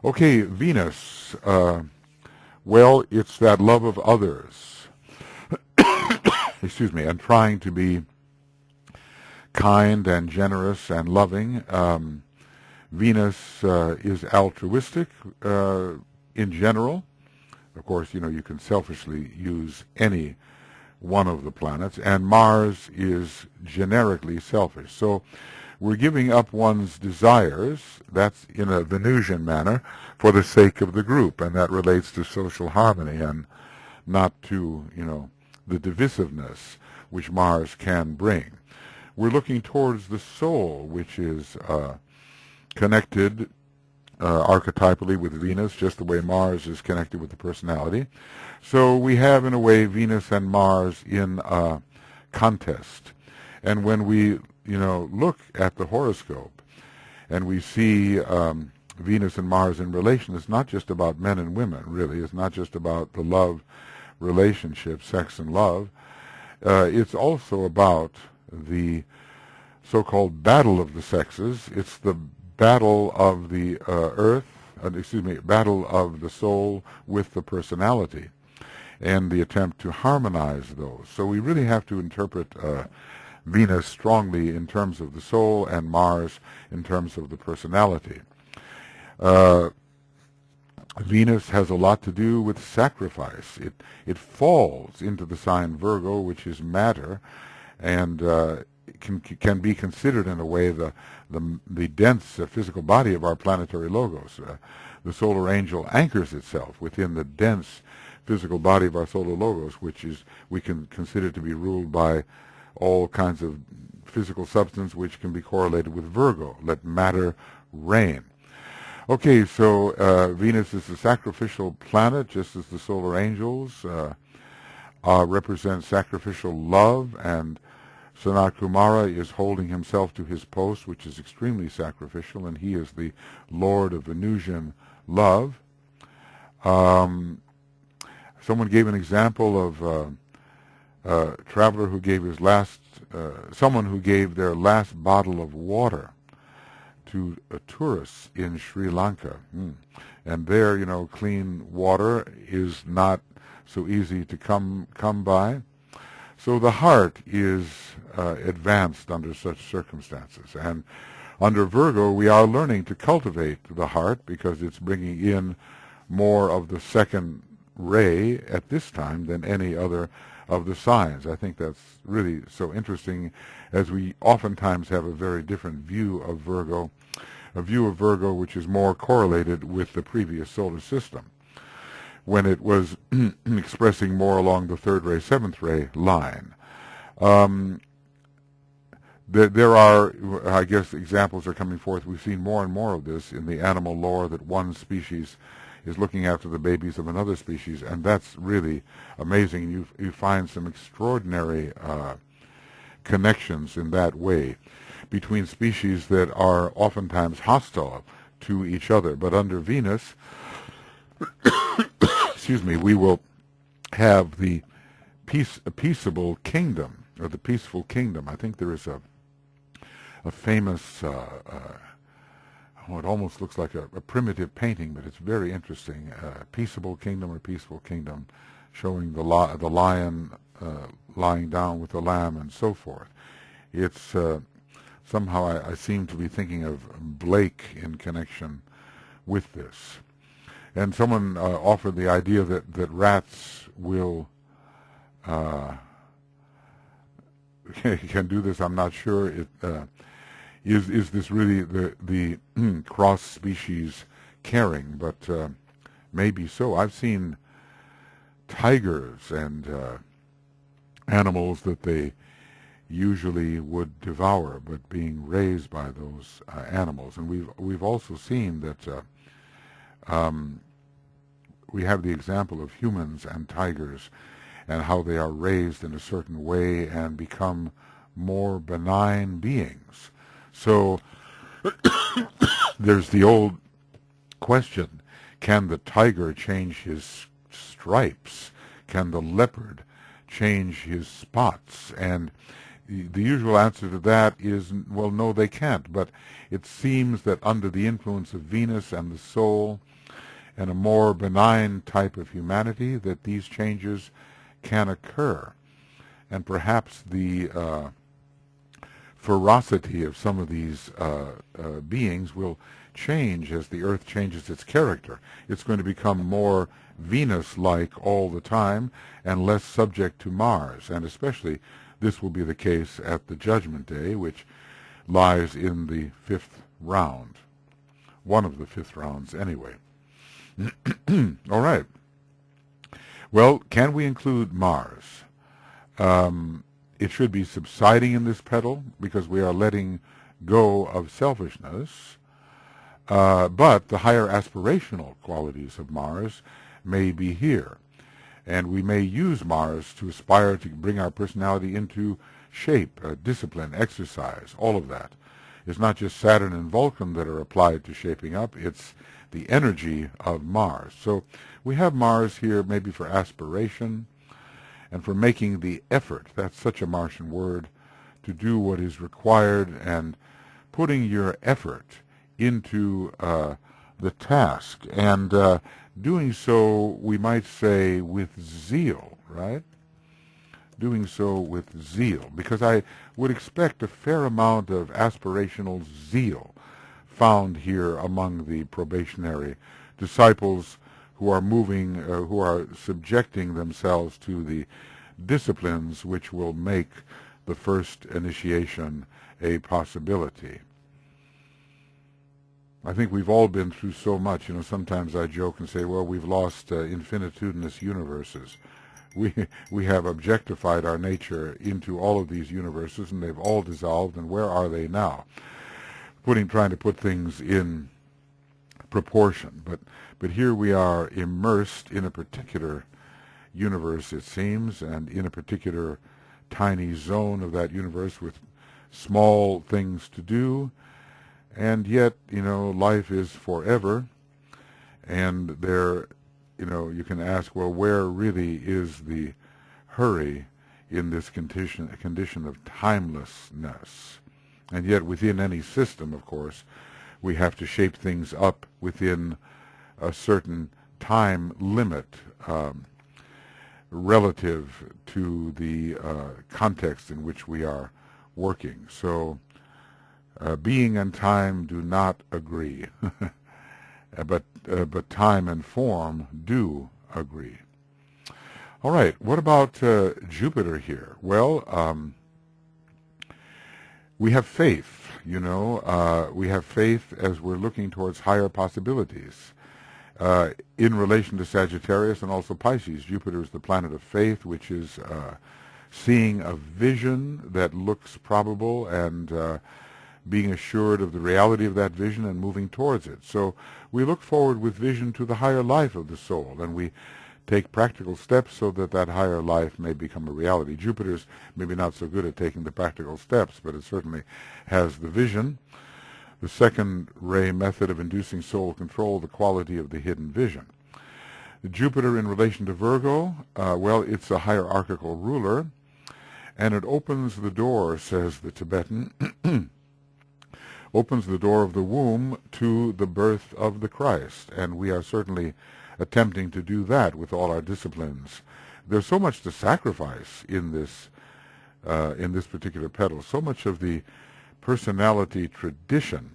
Okay, Venus. Well, it's that love of others. Excuse me, and trying to be kind and generous and loving. Venus is altruistic in general. Of course, you can selfishly use any one of the planets, and Mars is generically selfish. So we're giving up one's desires, that's in a Venusian manner, for the sake of the group, and that relates to social harmony and not to, the divisiveness which Mars can bring. We're looking towards the soul, which is connected archetypally with Venus, just the way Mars is connected with the personality. So we have, in a way, Venus and Mars in a contest. And when we, look at the horoscope and we see Venus and Mars in relation, it's not just about men and women, really. It's not just about the love relationship, sex and love. It's also about the so-called battle of the sexes. It's the battle of the battle of the soul with the personality, and the attempt to harmonize those. So we really have to interpret Venus strongly in terms of the soul and Mars in terms of the personality. Venus has a lot to do with sacrifice. It falls into the sign Virgo, which is matter, and can be considered in a way the dense physical body of our planetary logos. The solar angel anchors itself within the dense physical body of our solar logos, which we can consider to be ruled by all kinds of physical substance which can be correlated with Virgo. Let matter reign. Okay, so Venus is the sacrificial planet, just as the solar angels represent sacrificial love, and Sanat Kumara is holding himself to his post, which is extremely sacrificial, and he is the Lord of Venusian love. Someone gave an example of a traveler who gave someone who gave their last bottle of water to tourists in Sri Lanka. And there, clean water is not so easy to come by. So the heart is advanced under such circumstances. And under Virgo, we are learning to cultivate the heart because it's bringing in more of the second ray at this time than any other of the signs. I think that's really so interesting, as we oftentimes have a very different view of Virgo, a view of Virgo which is more correlated with the previous solar system, when it was expressing more along the third ray, seventh ray line. There are, I guess, examples are coming forth. We've seen more and more of this in the animal lore, that one species is looking after the babies of another species, and that's really amazing. You find some extraordinary connections in that way between species that are oftentimes hostile to each other. But under Venus, excuse me, we will have the peaceable kingdom, or the peaceful kingdom. I think there is a famous, it almost looks like a primitive painting, but it's very interesting. Peaceable kingdom, or peaceful kingdom, showing the lion lying down with the lamb and so forth. It's somehow I seem to be thinking of Blake in connection with this. And someone offered the idea that rats will can do this. I'm not sure. Is this really the cross species caring? But maybe so. I've seen tigers and animals that they usually would devour, but being raised by those animals. And we've also seen that we have the example of humans and tigers, and how they are raised in a certain way and become more benign beings. So there's the old question, can the tiger change his stripes? Can the leopard change his spots? And the usual answer to that is, well, no, they can't. But it seems that under the influence of Venus and the soul and a more benign type of humanity, that these changes can occur. And perhaps the ferocity of some of these beings will change as the Earth changes its character. It's going to become more Venus-like all the time and less subject to Mars. And especially this will be the case at the Judgment Day, which lies in the 5th round. One of the 5th rounds, anyway. All right. Well, can we include Mars? It should be subsiding in this petal because we are letting go of selfishness. But the higher aspirational qualities of Mars may be here. And we may use Mars to aspire to bring our personality into shape, discipline, exercise, all of that. It's not just Saturn and Vulcan that are applied to shaping up, it's the energy of Mars. So we have Mars here maybe for aspiration and for making the effort, that's such a Martian word, to do what is required and putting your effort into the task, and doing so, we might say, with zeal, right? Doing so with zeal, because I would expect a fair amount of aspirational zeal found here among the probationary disciples who are moving, who are subjecting themselves to the disciplines which will make the first initiation a possibility. I think we've all been through so much. You know, sometimes I joke and say, well, we've lost infinitudinous universes. We have objectified our nature into all of these universes, and they've all dissolved, and where are they now? Trying to put things in proportion. But here we are immersed in a particular universe, it seems, and in a particular tiny zone of that universe with small things to do. And yet, you know, life is forever, and there, you know, you can ask, well, where really is the hurry in this condition of timelessness? And yet, within any system, of course, we have to shape things up within a certain time limit relative to the context in which we are working. So, being and time do not agree, but time and form do agree. All right, what about Jupiter here? Well, we have faith, you know. We have faith as we're looking towards higher possibilities. In relation to Sagittarius and also Pisces, Jupiter is the planet of faith, which is seeing a vision that looks probable and being assured of the reality of that vision and moving towards it. So we look forward with vision to the higher life of the soul, and we take practical steps so that that higher life may become a reality. Jupiter's maybe not so good at taking the practical steps, but it certainly has the vision. The second ray method of inducing soul control, the quality of the hidden vision. Jupiter in relation to Virgo, well, it's a hierarchical ruler, and it opens the door, says the Tibetan, opens the door of the womb to the birth of the Christ, and we are certainly attempting to do that with all our disciplines. There's so much to sacrifice in this particular petal, so much of the personality tradition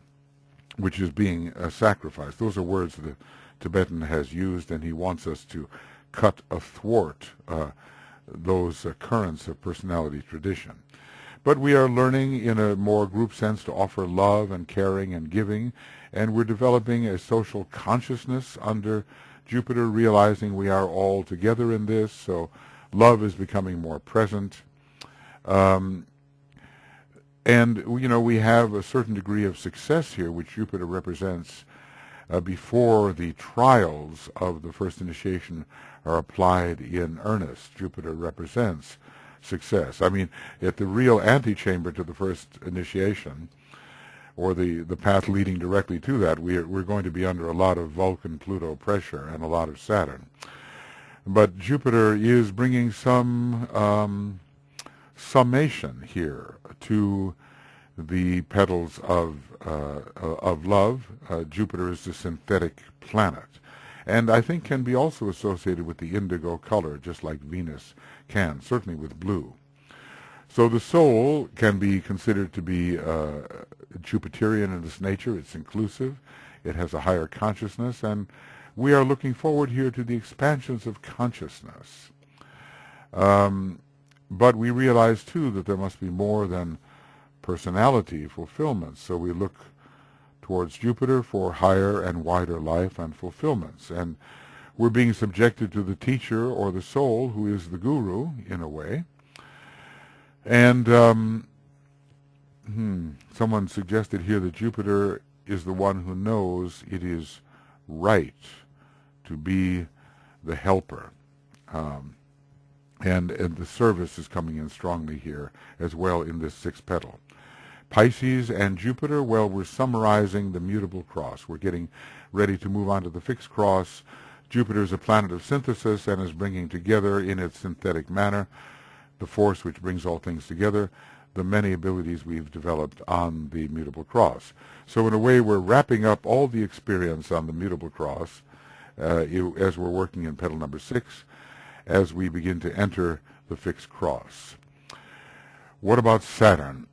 which is being sacrificed. Those are words the Tibetan has used, and he wants us to cut athwart those currents of personality tradition. But we are learning in a more group sense to offer love and caring and giving, and we're developing a social consciousness under Jupiter, realizing we are all together in this, so love is becoming more present. And, you know, we have a certain degree of success here, which Jupiter represents before the trials of the first initiation are applied in earnest. Jupiter represents success. I mean, at the real antechamber to the first initiation, or the path leading directly to that, we're going to be under a lot of Vulcan-Pluto pressure and a lot of Saturn. But Jupiter is bringing some summation here to the petals of love. Jupiter is the synthetic planet, and I think can be also associated with the indigo color, just like Venus can, certainly with blue. So the soul can be considered to be Jupiterian in its nature. It's inclusive. It has a higher consciousness, and we are looking forward here to the expansions of consciousness. But we realize, too, that there must be more than personality fulfillment. So we look towards Jupiter for higher and wider life and fulfillments. And we're being subjected to the teacher or the soul, who is the guru, in a way. And someone suggested here that Jupiter is the one who knows it is right to be the helper. And the service is coming in strongly here as well in this sixth petal. Pisces and Jupiter, well, we're summarizing the Mutable Cross. We're getting ready to move on to the fixed cross. Jupiter is a planet of synthesis and is bringing together in its synthetic manner the force which brings all things together, the many abilities we've developed on the Mutable Cross. So in a way, we're wrapping up all the experience on the Mutable Cross as we're working in petal number 6, as we begin to enter the fixed cross. What about Saturn?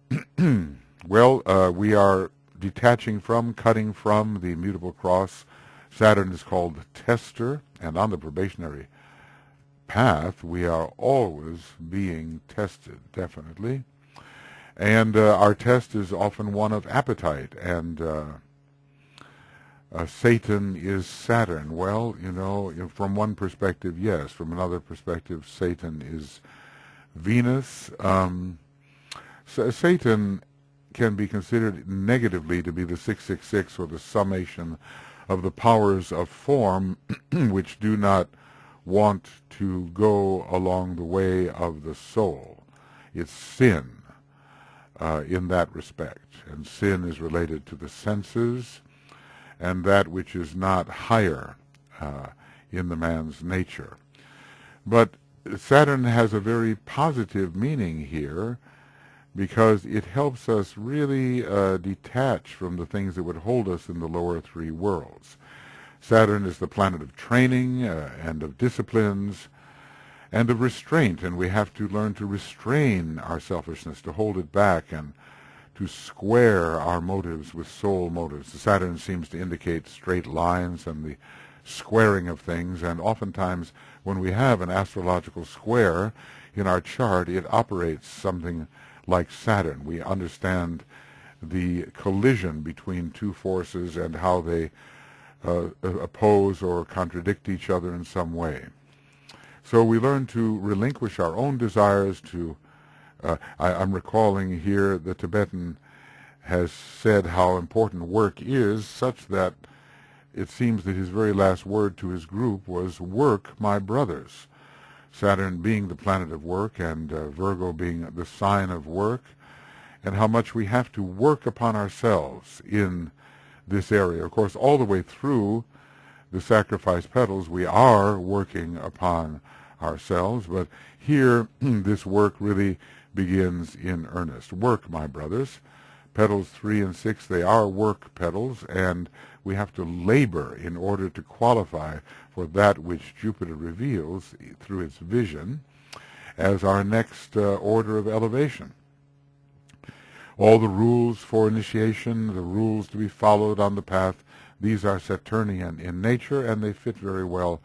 Well, we are detaching from, cutting from the Mutable Cross. Saturn is called the tester, and on the probationary path, we are always being tested, definitely. And our test is often one of appetite, and Satan is Saturn. Well, from one perspective, yes. From another perspective, Satan is Venus. Satan can be considered negatively to be the 666, or the summation of the powers of form which do not want to go along the way of the soul. It's sin in that respect. And sin is related to the senses and that which is not higher in the man's nature. But Saturn has a very positive meaning here, because it helps us really detach from the things that would hold us in the lower three worlds. Saturn is the planet of training and of disciplines and of restraint, and we have to learn to restrain our selfishness, to hold it back, and to square our motives with soul motives. Saturn seems to indicate straight lines and the squaring of things, and oftentimes when we have an astrological square in our chart, it operates something like Saturn. We understand the collision between two forces and how they oppose or contradict each other in some way. So we learn to relinquish our own desires to I'm recalling here the Tibetan has said how important work is, such that it seems that his very last word to his group was, "Work, my brothers." Saturn being the planet of work, and Virgo being the sign of work, and how much we have to work upon ourselves in this area. Of course, all the way through the sacrifice petals, we are working upon ourselves, but here this work really begins in earnest. Work, my brothers. Petals 3 and 6, they are work petals, and we have to labor in order to qualify for that which Jupiter reveals through its vision as our next order of elevation. All the rules for initiation, the rules to be followed on the path, these are Saturnian in nature, and they fit very well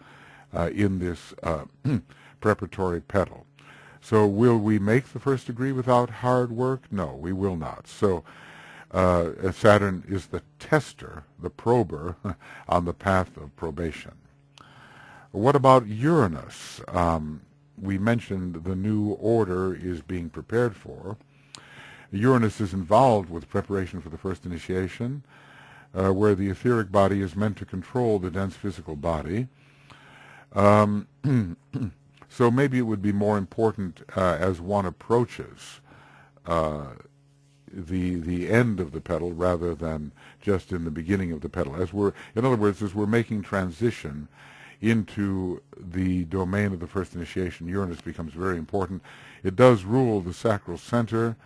in this preparatory petal. So will we make the first degree without hard work? No, we will not. So Saturn is the tester, the prober, on the path of probation. What about Uranus? We mentioned the new order is being prepared for. Uranus is involved with preparation for the first initiation, where the etheric body is meant to control the dense physical body. So maybe it would be more important as one approaches the end of the petal rather than just in the beginning of the petal. In other words, as we're making transition into the domain of the first initiation, Uranus becomes very important. It does rule the sacral center,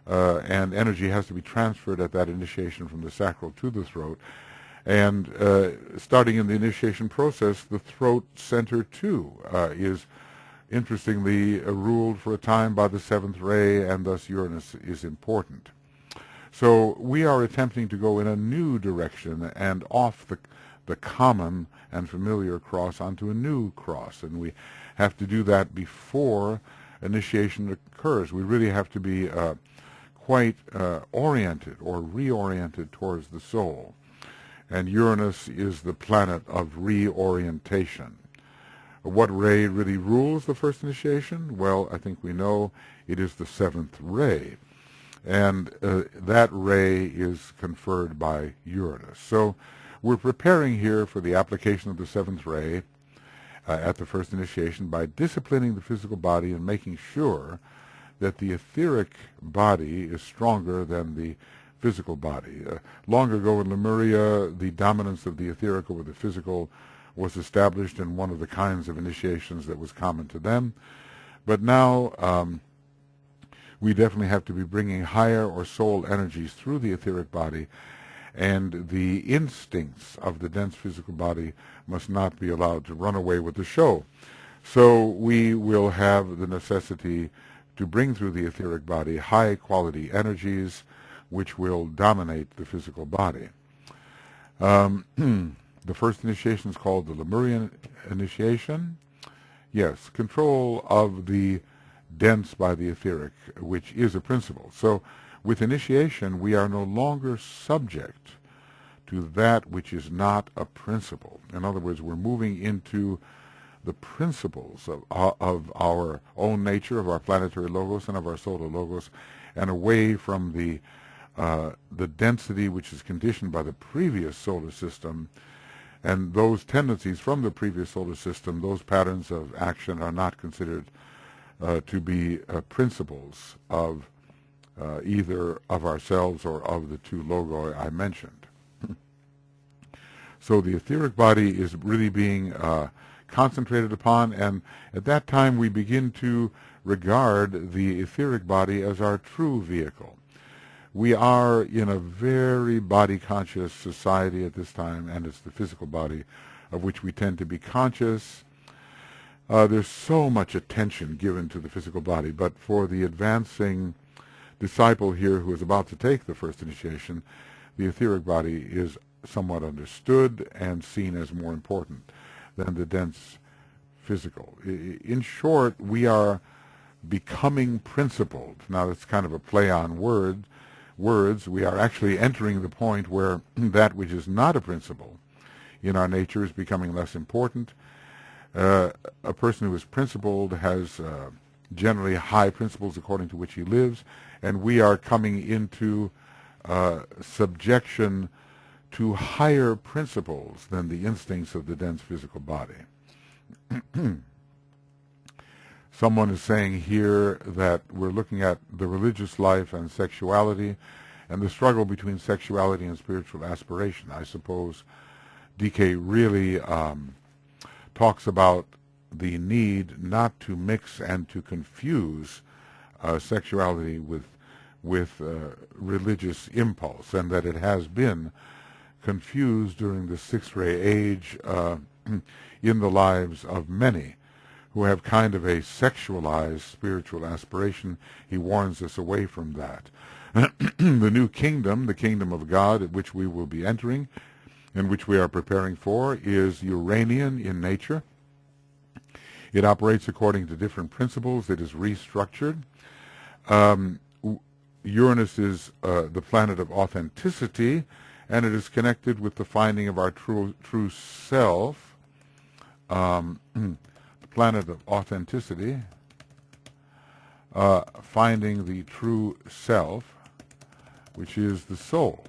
and energy has to be transferred at that initiation from the sacral to the throat. And starting in the initiation process, the throat center too is interestingly ruled for a time by the seventh ray, and thus Uranus is important. So we are attempting to go in a new direction and off the common and familiar cross onto a new cross, and we have to do that before initiation occurs. We really have to be quite oriented or reoriented towards the soul. And Uranus is the planet of reorientation. What ray really rules the first initiation? Well, I think we know it is the seventh ray. And that ray is conferred by Uranus. So we're preparing here for the application of the seventh ray at the first initiation by disciplining the physical body and making sure that the etheric body is stronger than the physical body. Long ago in Lemuria, the dominance of the etheric over the physical was established in one of the kinds of initiations that was common to them. But now we definitely have to be bringing higher or soul energies through the etheric body, and the instincts of the dense physical body must not be allowed to run away with the show. So we will have the necessity to bring through the etheric body high quality energies which will dominate the physical body. The first initiation is called the Lemurian initiation. Yes, control of the dense by the etheric, which is a principle. So with initiation, we are no longer subject to that which is not a principle. In other words, we're moving into the principles of our own nature, of our planetary logos and of our solar logos, and away from the density which is conditioned by the previous solar system. And those tendencies from the previous solar system, those patterns of action are not considered to be principles of either of ourselves or of the two logoi I mentioned. So the etheric body is really being concentrated upon, and at that time we begin to regard the etheric body as our true vehicle. We are in a very body-conscious society at this time, and it's the physical body of which we tend to be conscious. There's so much attention given to the physical body, but for the advancing disciple here who is about to take the first initiation, the etheric body is somewhat understood and seen as more important than the dense physical. In short, we are becoming principled. Now, that's kind of a play on words. We are actually entering the point where that which is not a principle in our nature is becoming less important. A person who is principled has generally high principles according to which he lives, and we are coming into subjection to higher principles than the instincts of the dense physical body. Someone is saying here that we're looking at the religious life and sexuality and the struggle between sexuality and spiritual aspiration. I suppose DK really talks about the need not to mix and to confuse sexuality with religious impulse, and that it has been confused during the six-ray age in the lives of many who have kind of a sexualized spiritual aspiration. He warns us away from that. The new kingdom, the kingdom of God at which we will be entering, and which we are preparing for, is Uranian in nature. It operates according to different principles. It is restructured. Uranus is the planet of authenticity, and it is connected with the finding of our true self. The planet of authenticity, finding the true self, which is the soul.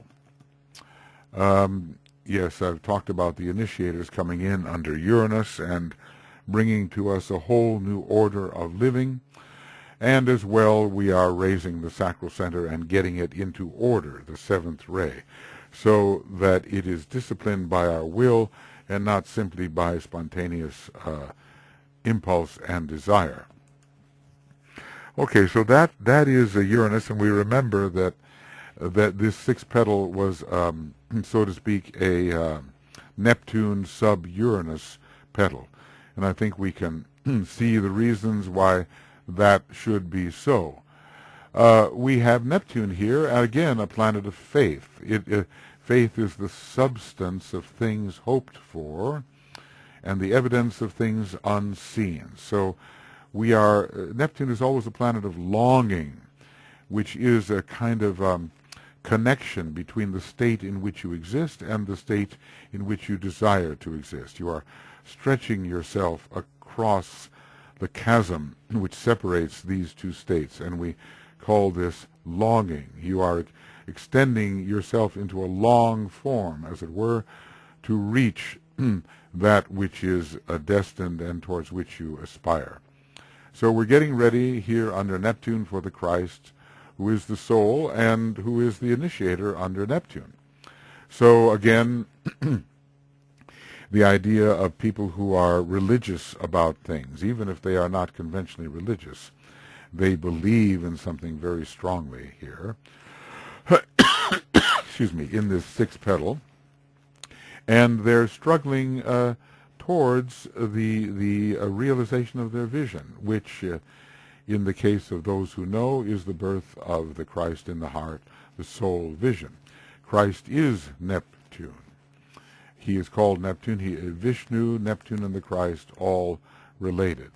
Yes, I've talked about the initiators coming in under Uranus and bringing to us a whole new order of living. And as well, we are raising the sacral center and getting it into order, the seventh ray, so that it is disciplined by our will and not simply by spontaneous impulse and desire. Okay, so that is a Uranus, and we remember that this sixth petal was, so to speak, a Neptune sub-Uranus petal, and I think we can see the reasons why that should be so. We have Neptune here, again, a planet of faith. Faith is the substance of things hoped for and the evidence of things unseen. So Neptune is always a planet of longing, which is a kind of connection between the state in which you exist and the state in which you desire to exist. You are stretching yourself across the chasm which separates these two states, and we call this longing. You are extending yourself into a long form, as it were, to reach that which is destined and towards which you aspire. So we're getting ready here under Neptune for the Christ, who is the soul and who is the initiator under Neptune. So again, the idea of people who are religious about things, even if they are not conventionally religious, they believe in something very strongly here. Excuse me, in this sixth petal, and they're struggling towards the realization of their vision, which, in the case of those who know, is the birth of the Christ in the heart, the soul vision. Christ is Neptune. He is called Neptune. Vishnu, Neptune, and the Christ, all related.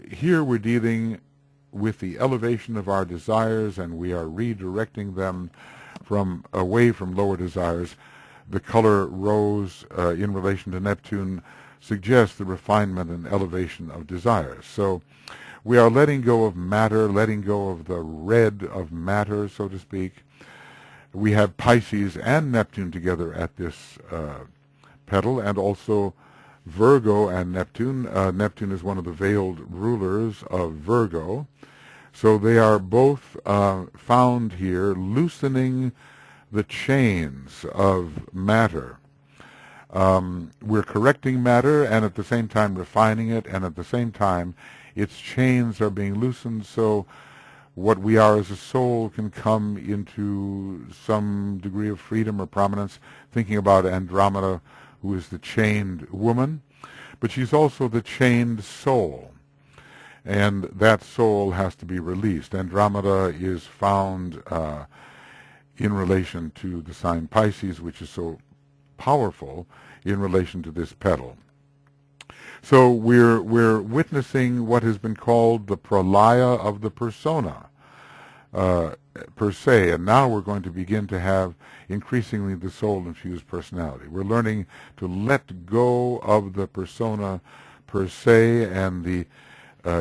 Here we're dealing with the elevation of our desires, and we are redirecting them away from lower desires. The color rose in relation to Neptune suggests the refinement and elevation of desires. So we are letting go of matter, letting go of the red of matter, so to speak. We have Pisces and Neptune together at this petal, and also Virgo and Neptune. Neptune is one of the veiled rulers of Virgo. So they are both found here loosening the chains of matter. We're correcting matter and at the same time refining it, and at the same time its chains are being loosened, so what we are as a soul can come into some degree of freedom or prominence. Thinking about Andromeda, who is the chained woman, but she's also the chained soul, and that soul has to be released. Andromeda is found in relation to the sign Pisces, which is so powerful in relation to this petal. So we're witnessing what has been called the pralaya of the persona, per se, and now we're going to begin to have increasingly the soul-infused personality. We're learning to let go of the persona per se and the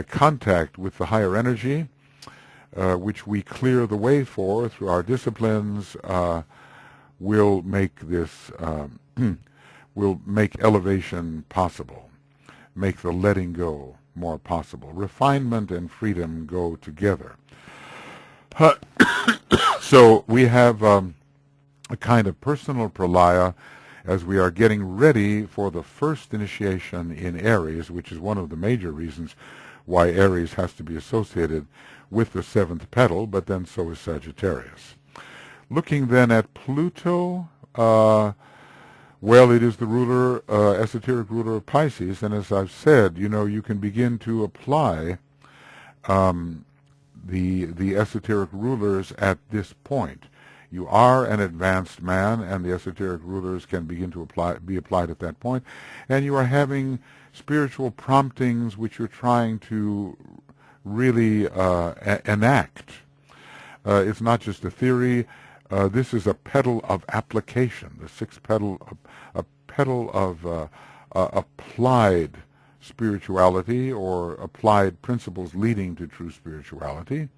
contact with the higher energy, which we clear the way for through our disciplines, will make this, will make elevation possible, make the letting go more possible. Refinement and freedom go together. So we have a kind of personal pralaya as we are getting ready for the first initiation in Aries, which is one of the major reasons why Aries has to be associated with the seventh petal, but then so is Sagittarius. Looking then at Pluto, well, it is the ruler, esoteric ruler of Pisces, and as I've said, you can begin to apply the esoteric rulers at this point. You are an advanced man, and the esoteric rulers can begin to be applied at that point, and you are having spiritual promptings which you're trying to really enact. It's not just a theory. This is a petal of application, the sixth petal, a petal of applied spirituality or applied principles leading to true spirituality.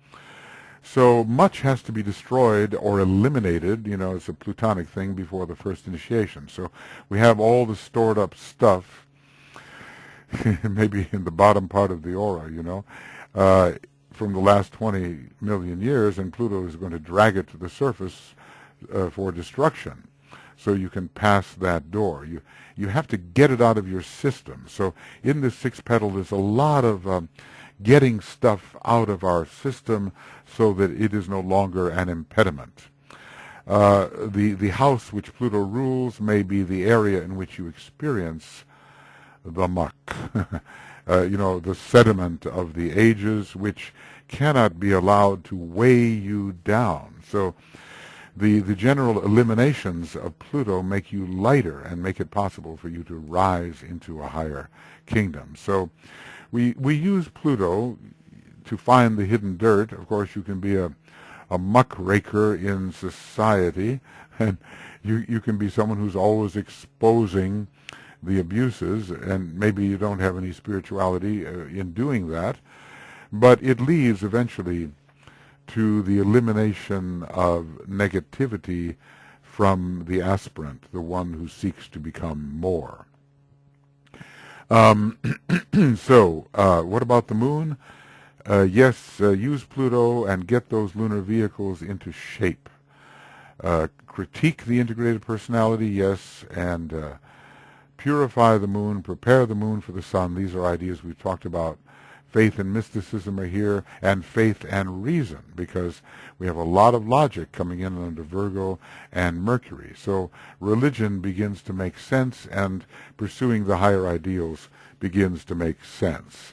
So much has to be destroyed or eliminated, it's a Plutonic thing before the first initiation. So we have all the stored up stuff, maybe in the bottom part of the aura, from the last 20 million years, and Pluto is going to drag it to the surface for destruction. so you can pass that door. You have to get it out of your system. So in this sixth petal, there's a lot of getting stuff out of our system so that it is no longer an impediment. The house which Pluto rules may be the area in which you experience the muck, the sediment of the ages, which cannot be allowed to weigh you down. So the general eliminations of Pluto make you lighter and make it possible for you to rise into a higher kingdom. So we use Pluto to find the hidden dirt. Of course, you can be a muckraker in society, and you can be someone who's always exposing the abuses, and maybe you don't have any spirituality in doing that, but it leads eventually to the elimination of negativity from the aspirant, the one who seeks to become more. So, what about the moon? Yes, use Pluto and get those lunar vehicles into shape. Critique the integrated personality, yes, and purify the moon, prepare the moon for the sun. These are ideas we've talked about. Faith and mysticism are here, and faith and reason, because we have a lot of logic coming in under Virgo and Mercury. So religion begins to make sense, and pursuing the higher ideals begins to make sense.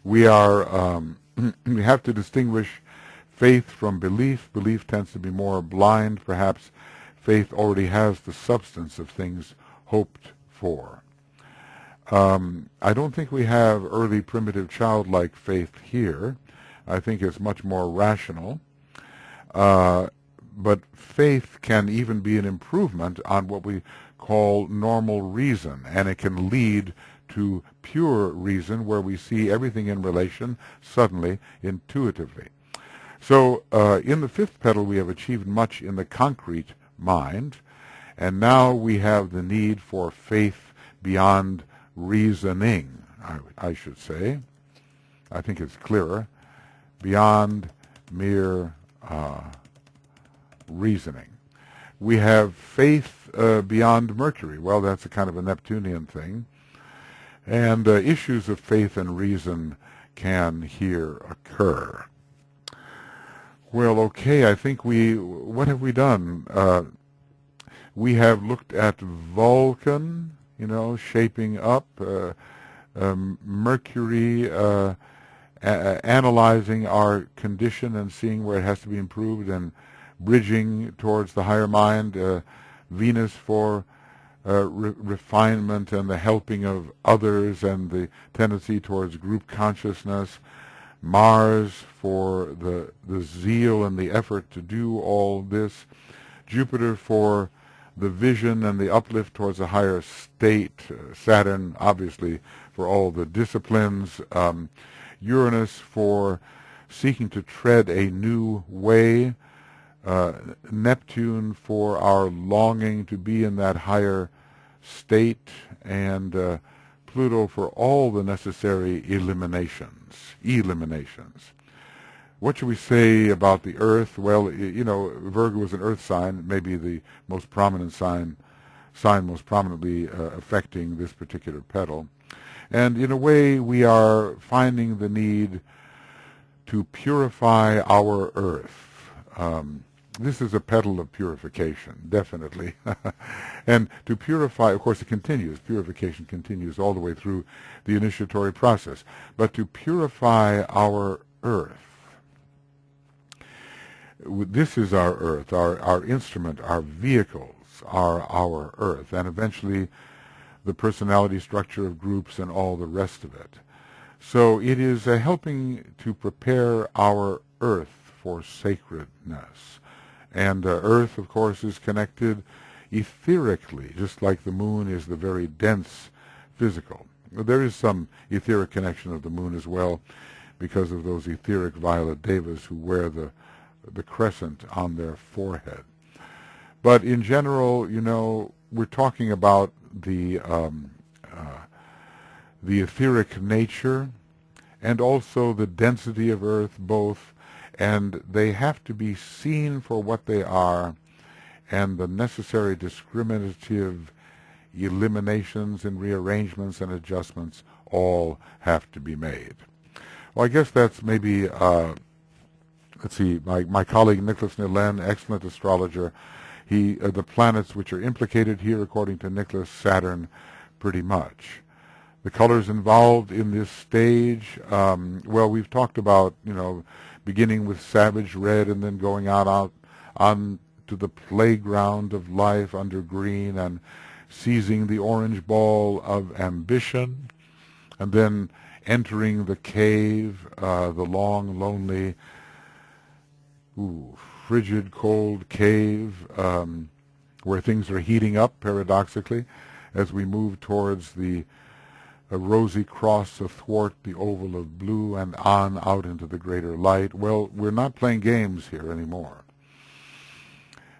We are we have to distinguish faith from belief. Belief tends to be more blind, perhaps. Faith already has the substance of things hoped for. I don't think we have early primitive childlike faith here. I think it's much more rational. But faith can even be an improvement on what we call normal reason, and it can lead to pure reason, where we see everything in relation suddenly, intuitively. So in the fifth petal, we have achieved much in the concrete mind, and now we have the need for faith beyond reasoning, I should say. I think it's clearer. Beyond mere reasoning. We have faith beyond Mercury. Well, that's a kind of a Neptunian thing. And issues of faith and reason can here occur. Well, okay, I think what have we done? We have looked at Vulcan, shaping up, Mercury, analyzing our condition and seeing where it has to be improved and bridging towards the higher mind, Venus for refinement and the helping of others and the tendency towards group consciousness, Mars for the zeal and the effort to do all this, Jupiter for the vision and the uplift towards a higher state, Saturn obviously for all the disciplines, Uranus for seeking to tread a new way, Neptune for our longing to be in that higher state, and Pluto for all the necessary eliminations. What should we say about the Earth? Well, Virgo is an Earth sign, maybe the most prominent sign most prominently affecting this particular petal. And in a way, we are finding the need to purify our Earth. This is a petal of purification, definitely. And to purify, of course, it continues. Purification continues all the way through the initiatory process. But to purify our Earth, this is our Earth, our instrument, our vehicles are our Earth, and eventually the personality structure of groups and all the rest of it. So it is helping to prepare our Earth for sacredness. And Earth, of course, is connected etherically, just like the moon is the very dense physical. There is some etheric connection of the moon as well, because of those etheric violet devas who wear the crescent on their forehead. But in general, we're talking about the etheric nature and also the density of Earth, both, and they have to be seen for what they are and the necessary discriminative eliminations and rearrangements and adjustments all have to be made. Well, I guess that's maybe, let's see, my colleague Nicholas Nillen, excellent astrologer, the planets which are implicated here, according to Nicholas, Saturn, pretty much. The colors involved in this stage, well, we've talked about, beginning with savage red and then going out on to the playground of life under green and seizing the orange ball of ambition, and then entering the cave, the long, lonely, frigid, cold cave, where things are heating up, paradoxically, as we move towards a rosy cross athwart the oval of blue and on out into the greater light. Well, we're not playing games here anymore.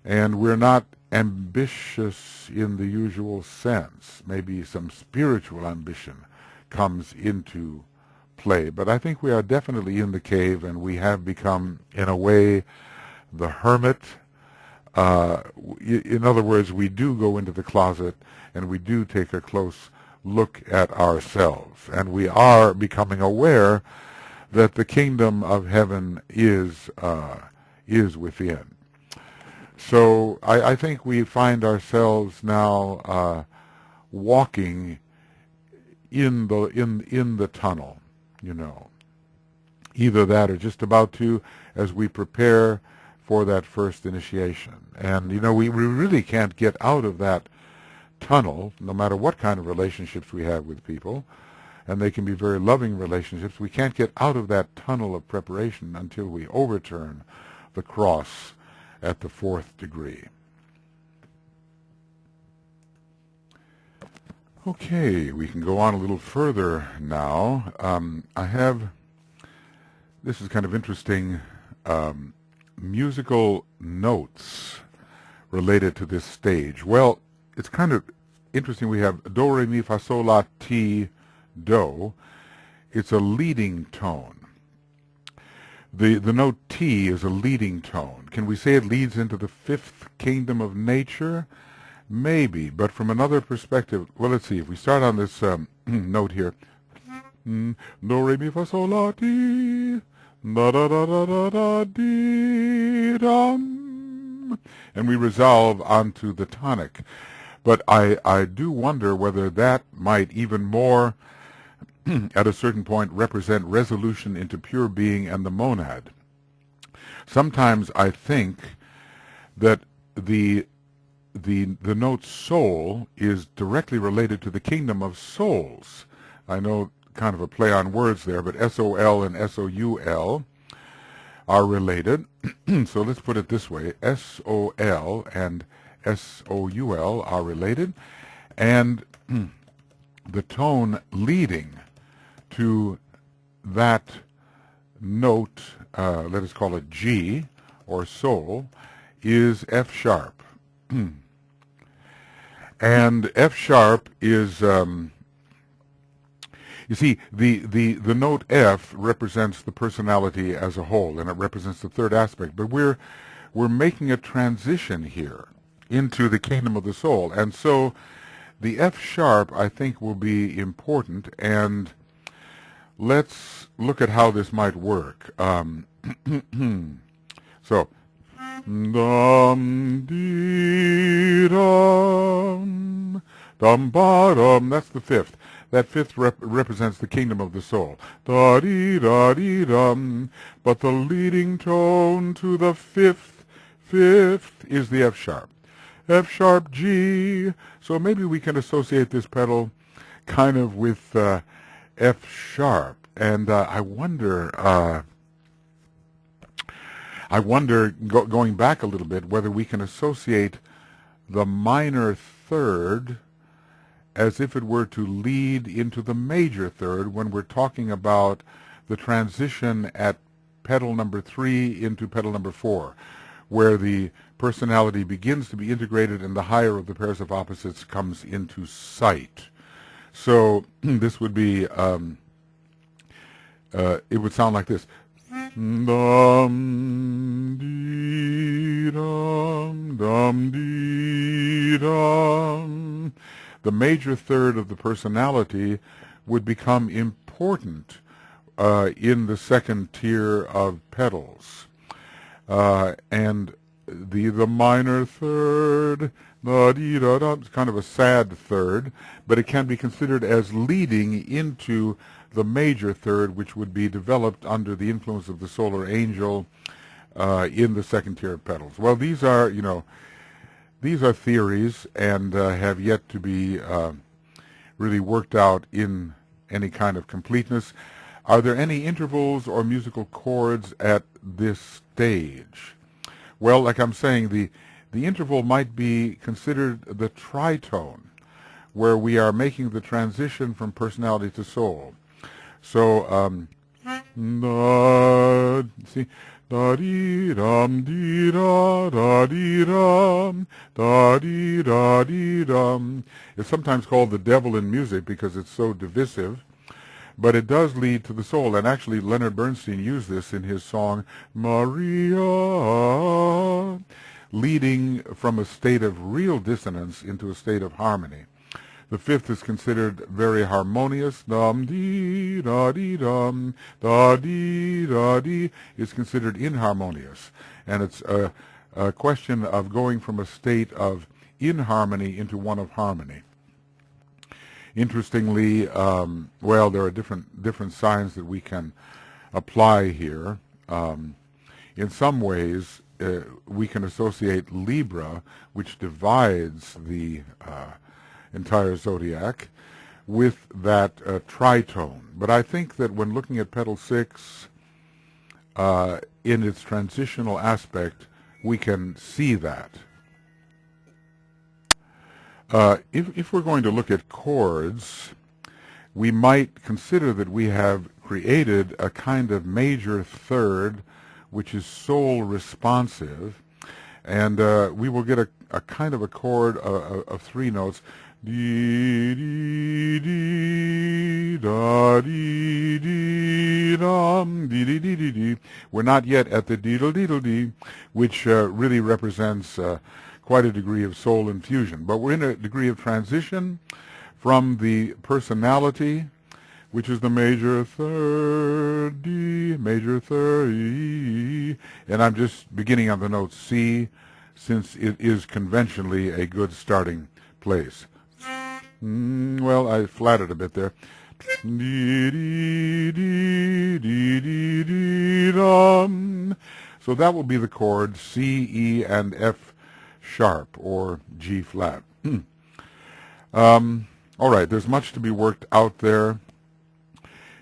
And we're not ambitious in the usual sense. Maybe some spiritual ambition comes into play. But I think we are definitely in the cave, and we have become, in a way, the hermit. In other words, we do go into the closet, and we do take a close look at ourselves. And we are becoming aware that the kingdom of heaven is within. So I think we find ourselves now walking in the tunnel, either that or just about to, as we prepare for that first initiation. And we really can't get out of that tunnel, no matter what kind of relationships we have with people, and they can be very loving relationships. We can't get out of that tunnel of preparation until we overturn the cross at the 4th degree. Okay, we can go on a little further now. I have, this is kind of interesting, musical notes related to this stage. Well, it's kind of interesting. We have do, re, mi, fa, sol, la, ti, do. It's a leading tone. The note T is a leading tone. Can we say it leads into the 5th kingdom of nature? Maybe, but from another perspective, well, let's see. If we start on this note here, do, re, mi, fa, sol, la, ti, da, da, da, da, da, da, di, dum, and we resolve onto the tonic. But I do wonder whether that might even more, at a certain point, represent resolution into pure being and the monad. Sometimes I think that the note soul is directly related to the kingdom of souls. I know kind of a play on words there, but S-O-L and S-O-U-L are related. So let's put it this way. S-O-L and S-O-U-L are related, and the tone leading to that note, let us call it G, or soul, is F sharp. And F sharp is, you see, the note F represents the personality as a whole, and it represents the 3rd aspect, but we're making a transition here into the kingdom of the soul, and so the F sharp, I think, will be important, and let's look at how this might work. So, dum, dee, dum, dum, ba, dum, that's the 5th. That 5th represents the kingdom of the soul. Da, dee, dum, but the leading tone to the 5th is the F sharp. F sharp, G. So maybe we can associate this pedal kind of with F sharp. And I wonder, going back a little bit, whether we can associate the minor 3rd as if it were to lead into the major 3rd when we're talking about the transition at pedal number 3 into pedal number 4, where the personality begins to be integrated and the higher of the pairs of opposites comes into sight. So this would be, it would sound like this. Dum dee dum dum dee dum. The major third of the personality would become important in the second tier of petals, and the minor third, da dee da da, it's kind of a sad third, but it can be considered as leading into the major third, which would be developed under the influence of the solar angel in the second tier of petals. Well, these are, these are theories and have yet to be really worked out in any kind of completeness. Are there any intervals or musical chords at this stage? Well, like I'm saying, the interval might be considered the tritone, where we are making the transition from personality to soul. So, see, da dee dum dee da dee dum da dee dum. It's sometimes called the devil in music because it's so divisive, but it does lead to the soul. And actually, Leonard Bernstein used this in his song Morya, leading from a state of real dissonance into a state of harmony. The fifth is considered very harmonious. Dum dee da dee dum da dee is considered inharmonious, and it's a question of going from a state of inharmony into one of harmony. Interestingly, well, there are different signs that we can apply here. In some ways, we can associate Libra, which divides the entire zodiac, with that tritone. But I think that when looking at Petal 6 in its transitional aspect, we can see that. If we're going to look at chords, we might consider that we have created a kind of major third which is soul responsive, and we will get a kind of a chord of three notes. Dee dee dee da dee dee dum dee dee dee dee dee. We're not yet at the deedle deedle dee, which really represents quite a degree of soul infusion. But we're in a degree of transition from the personality, which is the major third D, major third E, and I'm just beginning on the note C, since it is conventionally a good starting place. Well, I flattered a bit there. Dee, dee, dee, dee, dee, dee, dum. So that will be the chord C, E, and F sharp, or G flat. All right, there's much to be worked out there.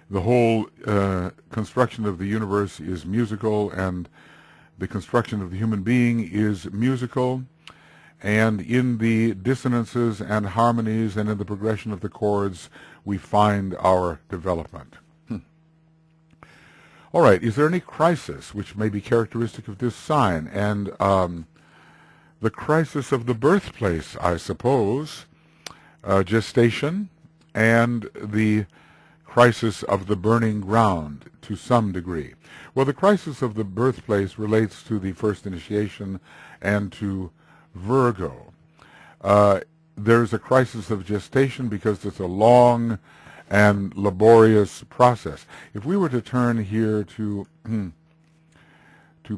The whole construction of the universe is musical, and the construction of the human being is musical. And in the dissonances and harmonies and in the progression of the chords, we find our development. All right, is there any crisis which may be characteristic of this sign? And the crisis of the birthplace, I suppose, gestation, and the crisis of the burning ground to some degree. Well, the crisis of the birthplace relates to the first initiation and to Virgo. There's a crisis of gestation because it's a long and laborious process. If we were to turn here to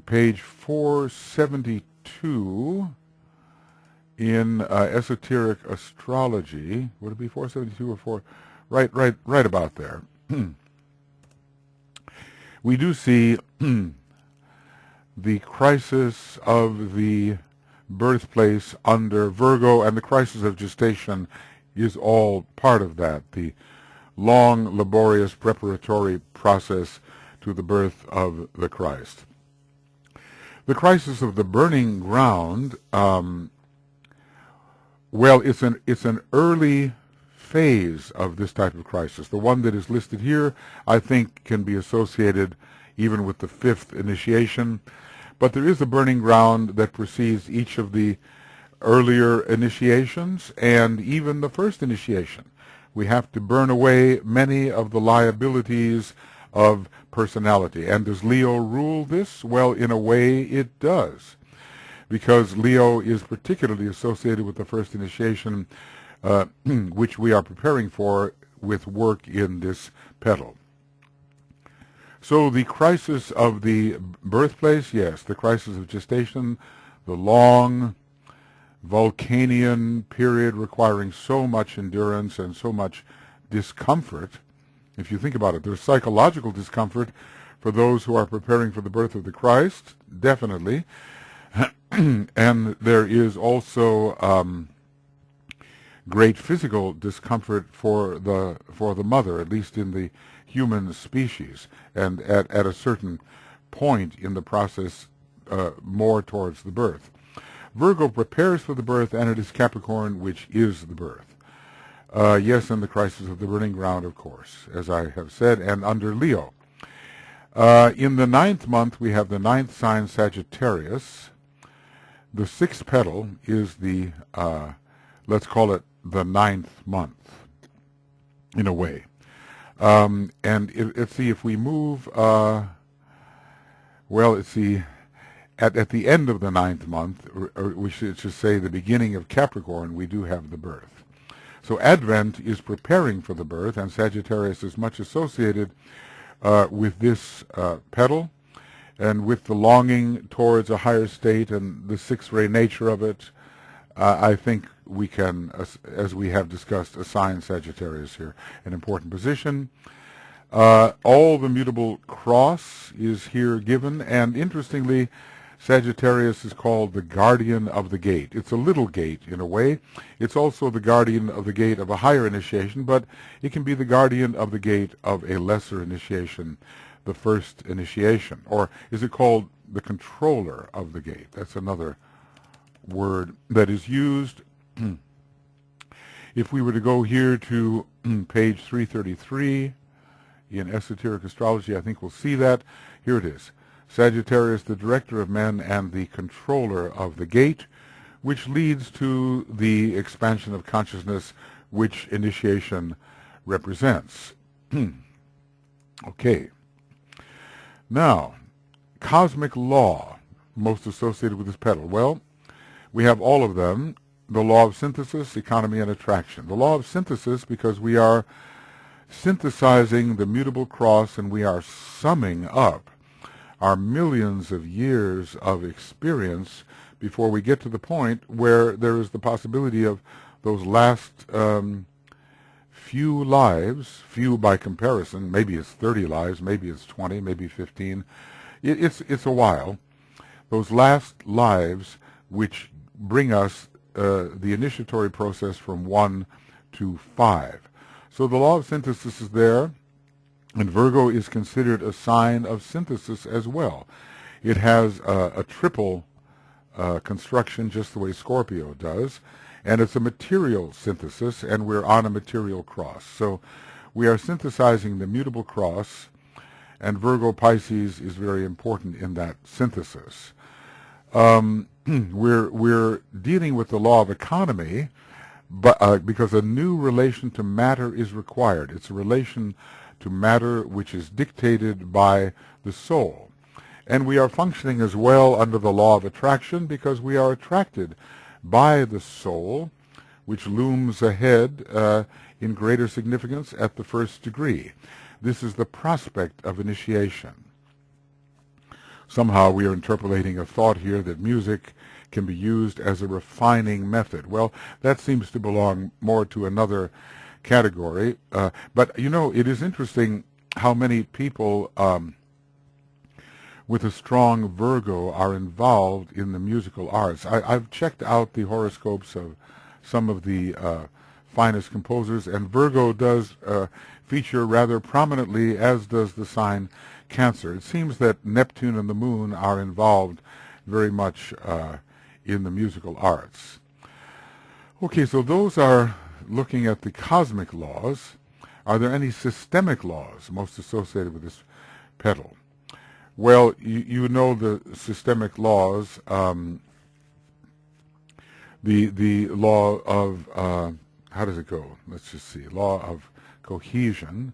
page 472 in Esoteric Astrology, would it be 472 or 4? Right about there. We do see the crisis of the birthplace under Virgo, and the crisis of gestation is all part of that, the long, laborious preparatory process to the birth of the Christ. The crisis of the burning ground, well, it's an early phase of this type of crisis. The one that is listed here, I think, can be associated even with the fifth initiation. But there is a burning ground that precedes each of the earlier initiations and even the first initiation. We have to burn away many of the liabilities of personality. And does Leo rule this? Well, in a way it does, because Leo is particularly associated with the first initiation, which we are preparing for with work in this petal. So the crisis of the birthplace, yes, the crisis of gestation, the long Vulcanian period requiring so much endurance and so much discomfort. If you think about it, there's psychological discomfort for those who are preparing for the birth of the Christ, definitely. And there is also great physical discomfort for the mother, at least in the human species, and at a certain point in the process, more towards the birth. Virgo prepares for the birth, and it is Capricorn which is the birth. Yes, and the crisis of the burning ground, of course, as I have said, and under Leo. In the 9th month, we have the 9th sign, Sagittarius. The 6th petal is the, let's call it the 9th month, in a way. And let's see, if we move, well, let's see, at the end of the 9th month, or we should say the beginning of Capricorn, we do have the birth. So Advent is preparing for the birth, and Sagittarius is much associated with this petal, and with the longing towards a higher state and the sixth-ray nature of it. I think we can, as we have discussed, assign Sagittarius here an important position. All the Mutable Cross is here given, and interestingly, Sagittarius is called the guardian of the gate. It's a little gate in a way. It's also the guardian of the gate of a higher initiation, but it can be the guardian of the gate of a lesser initiation, the first initiation. Or is it called the controller of the gate? That's another word that is used. If we were to go here to page 333 in Esoteric Astrology, I think we'll see that. Here it is. Sagittarius, the director of men and the controller of the gate, which leads to the expansion of consciousness, which initiation represents. Okay. Now, cosmic law, most associated with this petal. Well, we have all of them. The law of synthesis, economy, and attraction. The law of synthesis, because we are synthesizing the Mutable Cross and we are summing up our millions of years of experience before we get to the point where there is the possibility of those last few lives, few by comparison, maybe it's 30 lives, maybe it's 20, maybe 15. It's a while. Those last lives which bring us the initiatory process from 1 to 5. So the law of synthesis is there, and Virgo is considered a sign of synthesis as well. It has a triple construction, just the way Scorpio does, and it's a material synthesis, and we're on a material cross. So we are synthesizing the Mutable Cross, and Virgo Pisces is very important in that synthesis. We're dealing with the law of economy, but because a new relation to matter is required. It's a relation to matter which is dictated by the soul. And we are functioning as well under the law of attraction because we are attracted by the soul, which looms ahead in greater significance at the first degree. This is the prospect of initiation. Somehow we are interpolating a thought here that music can be used as a refining method. Well, that seems to belong more to another category. But, you know, it is interesting how many people with a strong Virgo are involved in the musical arts. I've checked out the horoscopes of some of the finest composers, and Virgo does feature rather prominently, as does the sign Cancer. It seems that Neptune and the Moon are involved very much in the musical arts. Okay, so those are looking at the cosmic laws. Are there any systemic laws most associated with this petal? Well, you know the systemic laws. The law of, how does it go? Let's just see. Law of cohesion.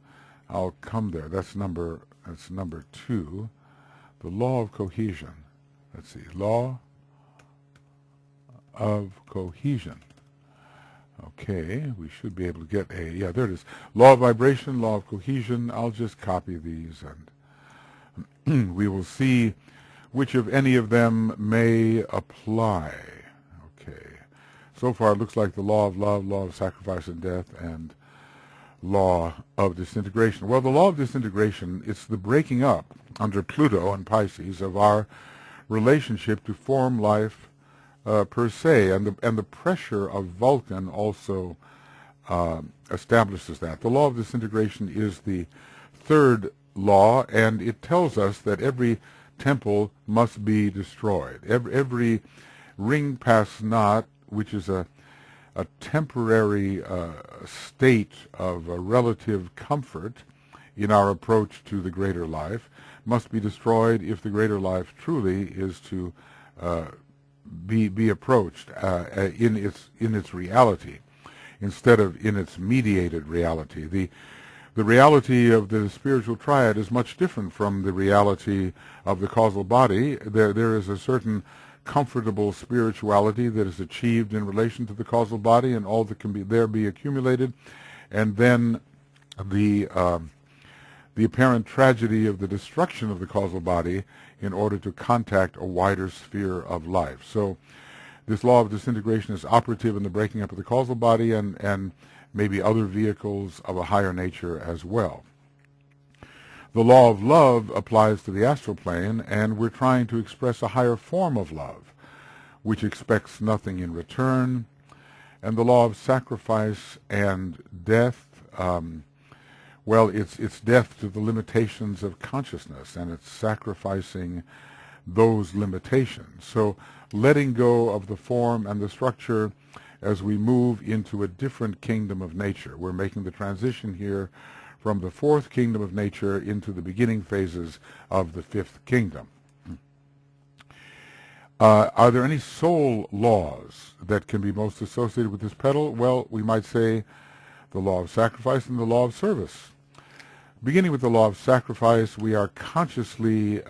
I'll come there. That's number That's number 2. The law of cohesion. Let's see. Law of cohesion. Okay, we should be able to get a, yeah, there it is. Law of vibration, law of cohesion. I'll just copy these and we will see which of any of them may apply. Okay. So far it looks like the law of love, law of sacrifice and death, and law of disintegration. Well, the law of disintegration, it's the breaking up under Pluto and Pisces of our relationship to form life per se, and the pressure of Vulcan also establishes that. The law of disintegration is the 3rd law, and it tells us that every temple must be destroyed. Every ring past knot, which is a temporary state of relative comfort in our approach to the greater life, must be destroyed if the greater life truly is to be approached in its reality, instead of in its mediated reality. The reality of the spiritual triad is much different from the reality of the causal body. There is a certain comfortable spirituality that is achieved in relation to the causal body, and all that can be accumulated, and then the apparent tragedy of the destruction of the causal body in order to contact a wider sphere of life. So this law of disintegration is operative in the breaking up of the causal body and maybe other vehicles of a higher nature as well. The law of love applies to the astral plane, and we're trying to express a higher form of love, which expects nothing in return. And the law of sacrifice and death, well, it's death to the limitations of consciousness, and it's sacrificing those limitations. So letting go of the form and the structure as we move into a different kingdom of nature. We're making the transition here from the 4th kingdom of nature into the beginning phases of the 5th kingdom. Are there any soul laws that can be most associated with this petal? Well, we might say the law of sacrifice and the law of service. Beginning with the law of sacrifice, we are consciously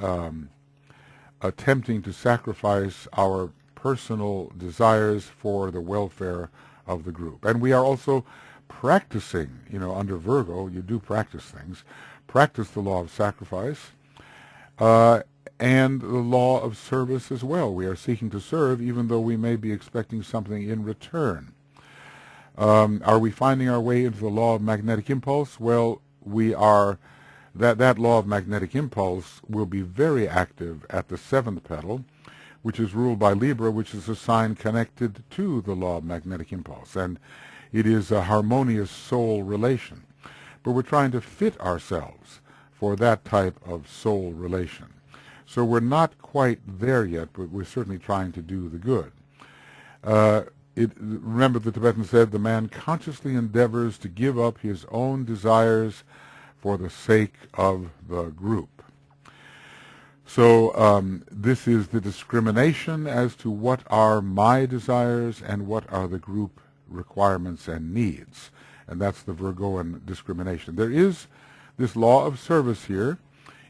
attempting to sacrifice our personal desires for the welfare of the group. And we are also practicing, under Virgo, you do practice things, practice the law of sacrifice and the law of service as well. We are seeking to serve even though we may be expecting something in return. Are we finding our way into the law of magnetic impulse? Well, we are. That law of magnetic impulse will be very active at the 7th petal, which is ruled by Libra, which is a sign connected to the law of magnetic impulse. And it is a harmonious soul relation. But we're trying to fit ourselves for that type of soul relation. So we're not quite there yet, but we're certainly trying to do the good. Remember, the Tibetan said, the man consciously endeavors to give up his own desires for the sake of the group. So this is the discrimination as to what are my desires and what are the group requirements and needs. And that's the Virgoan discrimination. There is this law of service here,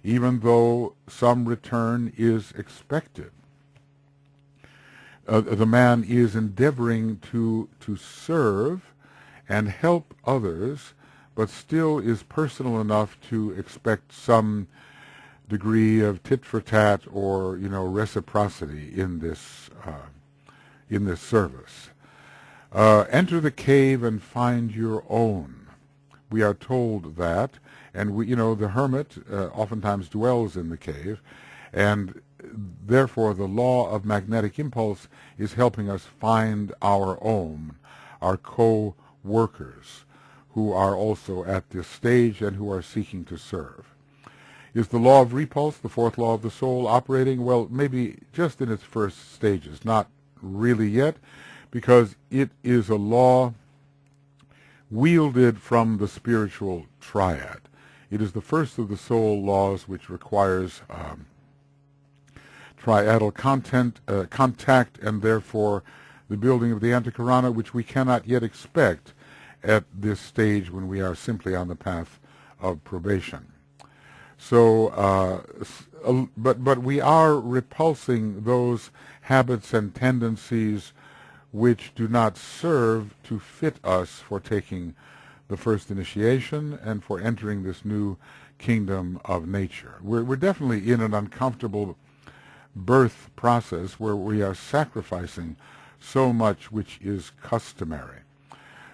even though some return is expected. The man is endeavoring to serve and help others, but still is personal enough to expect some degree of tit for tat or reciprocity in this service. Enter the cave and find your own. We are told that, and the hermit oftentimes dwells in the cave, and therefore the law of magnetic impulse is helping us find our own, our co-workers, who are also at this stage and who are seeking to serve. Is the law of repulse, the 4th law of the soul, operating? Well, maybe just in its first stages, not really yet, because it is a law wielded from the spiritual triad. It is the first of the soul laws which requires triadal contact, and therefore the building of the antikarana, which we cannot yet expect at this stage when we are simply on the path of probation. So, but we are repulsing those habits and tendencies which do not serve to fit us for taking the first initiation and for entering this new kingdom of nature. We're definitely in an uncomfortable birth process where we are sacrificing so much which is customary.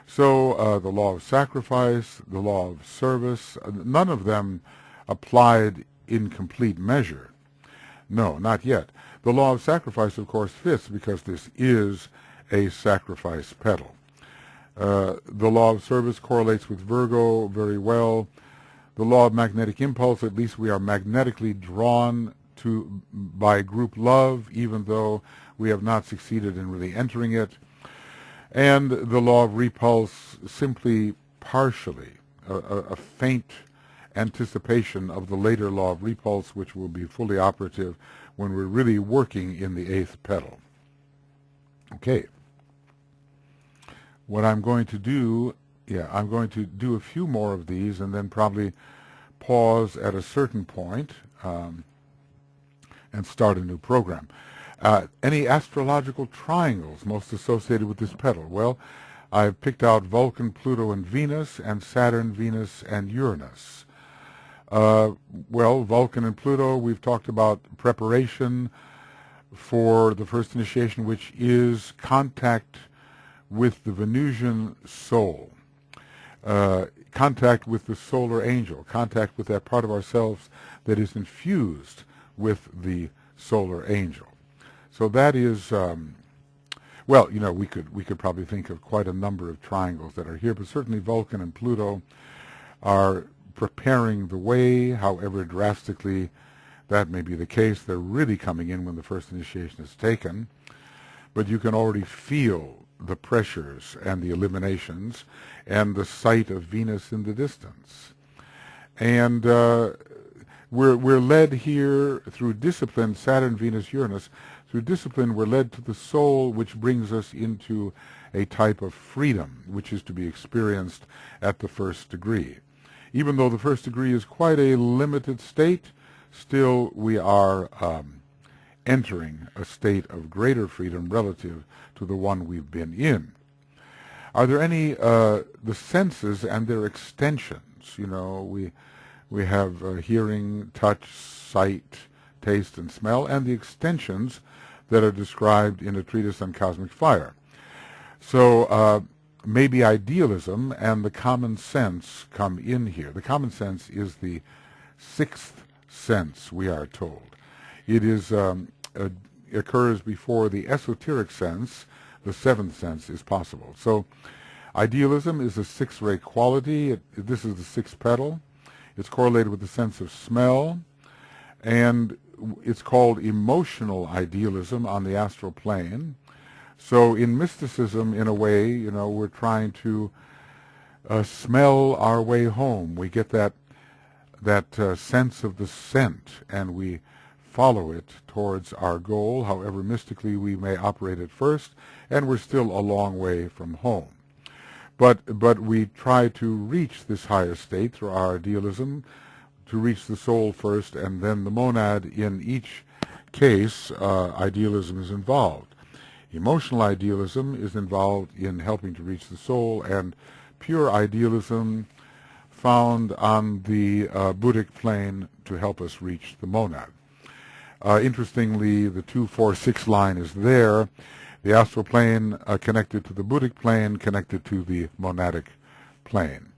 So the law of sacrifice, the law of service, none of them applied in complete measure. No, not yet. The law of sacrifice, of course, fits because this is a sacrifice petal. The law of service correlates with Virgo very well. The law of magnetic impulse, at least we are magnetically drawn to by group love, even though we have not succeeded in really entering it. And the law of repulse simply partially, a faint anticipation of the later law of repulse, which will be fully operative when we're really working in the eighth petal. Okay. What I'm going to do, I'm going to do a few more of these and then probably pause at a certain point and start a new program. Any astrological triangles most associated with this petal? Well, I've picked out Vulcan, Pluto, and Venus, and Saturn, Venus, and Uranus. Well, Vulcan and Pluto, we've talked about preparation for the first initiation, which is contact with the Venusian soul, contact with the solar angel, contact with that part of ourselves that is infused with the solar angel. So that is, well, you know, we could probably think of quite a number of triangles that are here, but certainly Vulcan and Pluto are preparing the way, however drastically that may be the case. They're really coming in when the first initiation is taken, but you can already feel the pressures and the eliminations and the sight of Venus in the distance. And we're led here through discipline, Saturn, Venus, Uranus. Through discipline, we're led to the soul, which brings us into a type of freedom, which is to be experienced at the first degree. Even though the first degree is quite a limited state, still we are entering a state of greater freedom relative to the one we've been in. Are there any, the senses and their extensions? You know, we have hearing, touch, sight, taste, and smell, and the extensions that are described in a treatise on cosmic fire. So maybe idealism and the common sense come in here. The common sense is the sixth sense, we are told. It is occurs before the esoteric sense. The seventh sense is possible. So idealism is a six-ray quality. This is the sixth petal. It's correlated with the sense of smell, and it's called emotional idealism on the astral plane. So in mysticism, in a way, you know, we're trying to smell our way home. We get that sense of the scent, and we follow it towards our goal, however mystically we may operate at first, and we're still a long way from home. But we try to reach this higher state through our idealism, to reach the soul first, and then the monad. In each case, idealism is involved. Emotional idealism is involved in helping to reach the soul, and pure idealism found on the Buddhic plane to help us reach the monad. Interestingly, the 2-4-6 line is there. The astral plane connected to the Buddhic plane, connected to the monadic plane.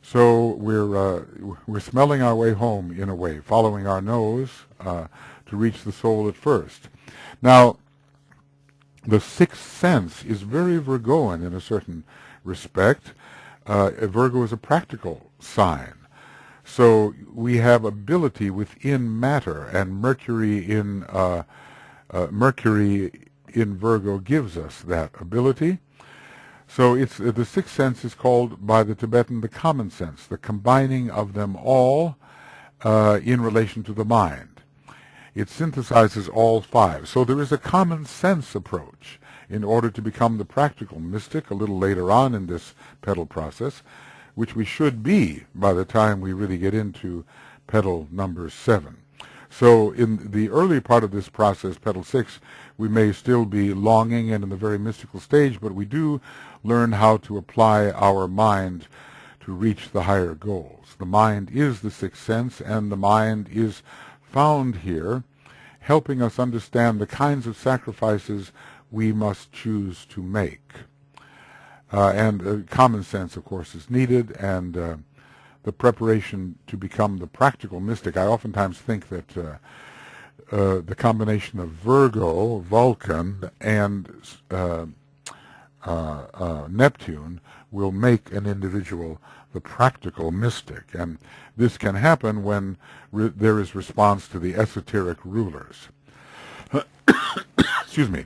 So we're smelling our way home in a way, following our nose to reach the soul at first. Now, the sixth sense is very Virgoan in a certain respect. Virgo is a practical sign. So we have ability within matter, and Mercury in Virgo gives us that ability. So it's the sixth sense is called by the Tibetan the common sense, the combining of them all in relation to the mind. It synthesizes all five. So there is a common sense approach in order to become the practical mystic a little later on in this petal process, which we should be by the time we really get into petal number 7. So in the early part of this process, petal 6, we may still be longing and in the very mystical stage, but we do learn how to apply our mind to reach the higher goals. The mind is the sixth sense, and the mind is found here, helping us understand the kinds of sacrifices we must choose to make. And common sense, of course, is needed, and the preparation to become the practical mystic. I oftentimes think that the combination of Virgo, Vulcan, and Neptune will make an individual the practical mystic. And this can happen when there is response to the esoteric rulers. Excuse me.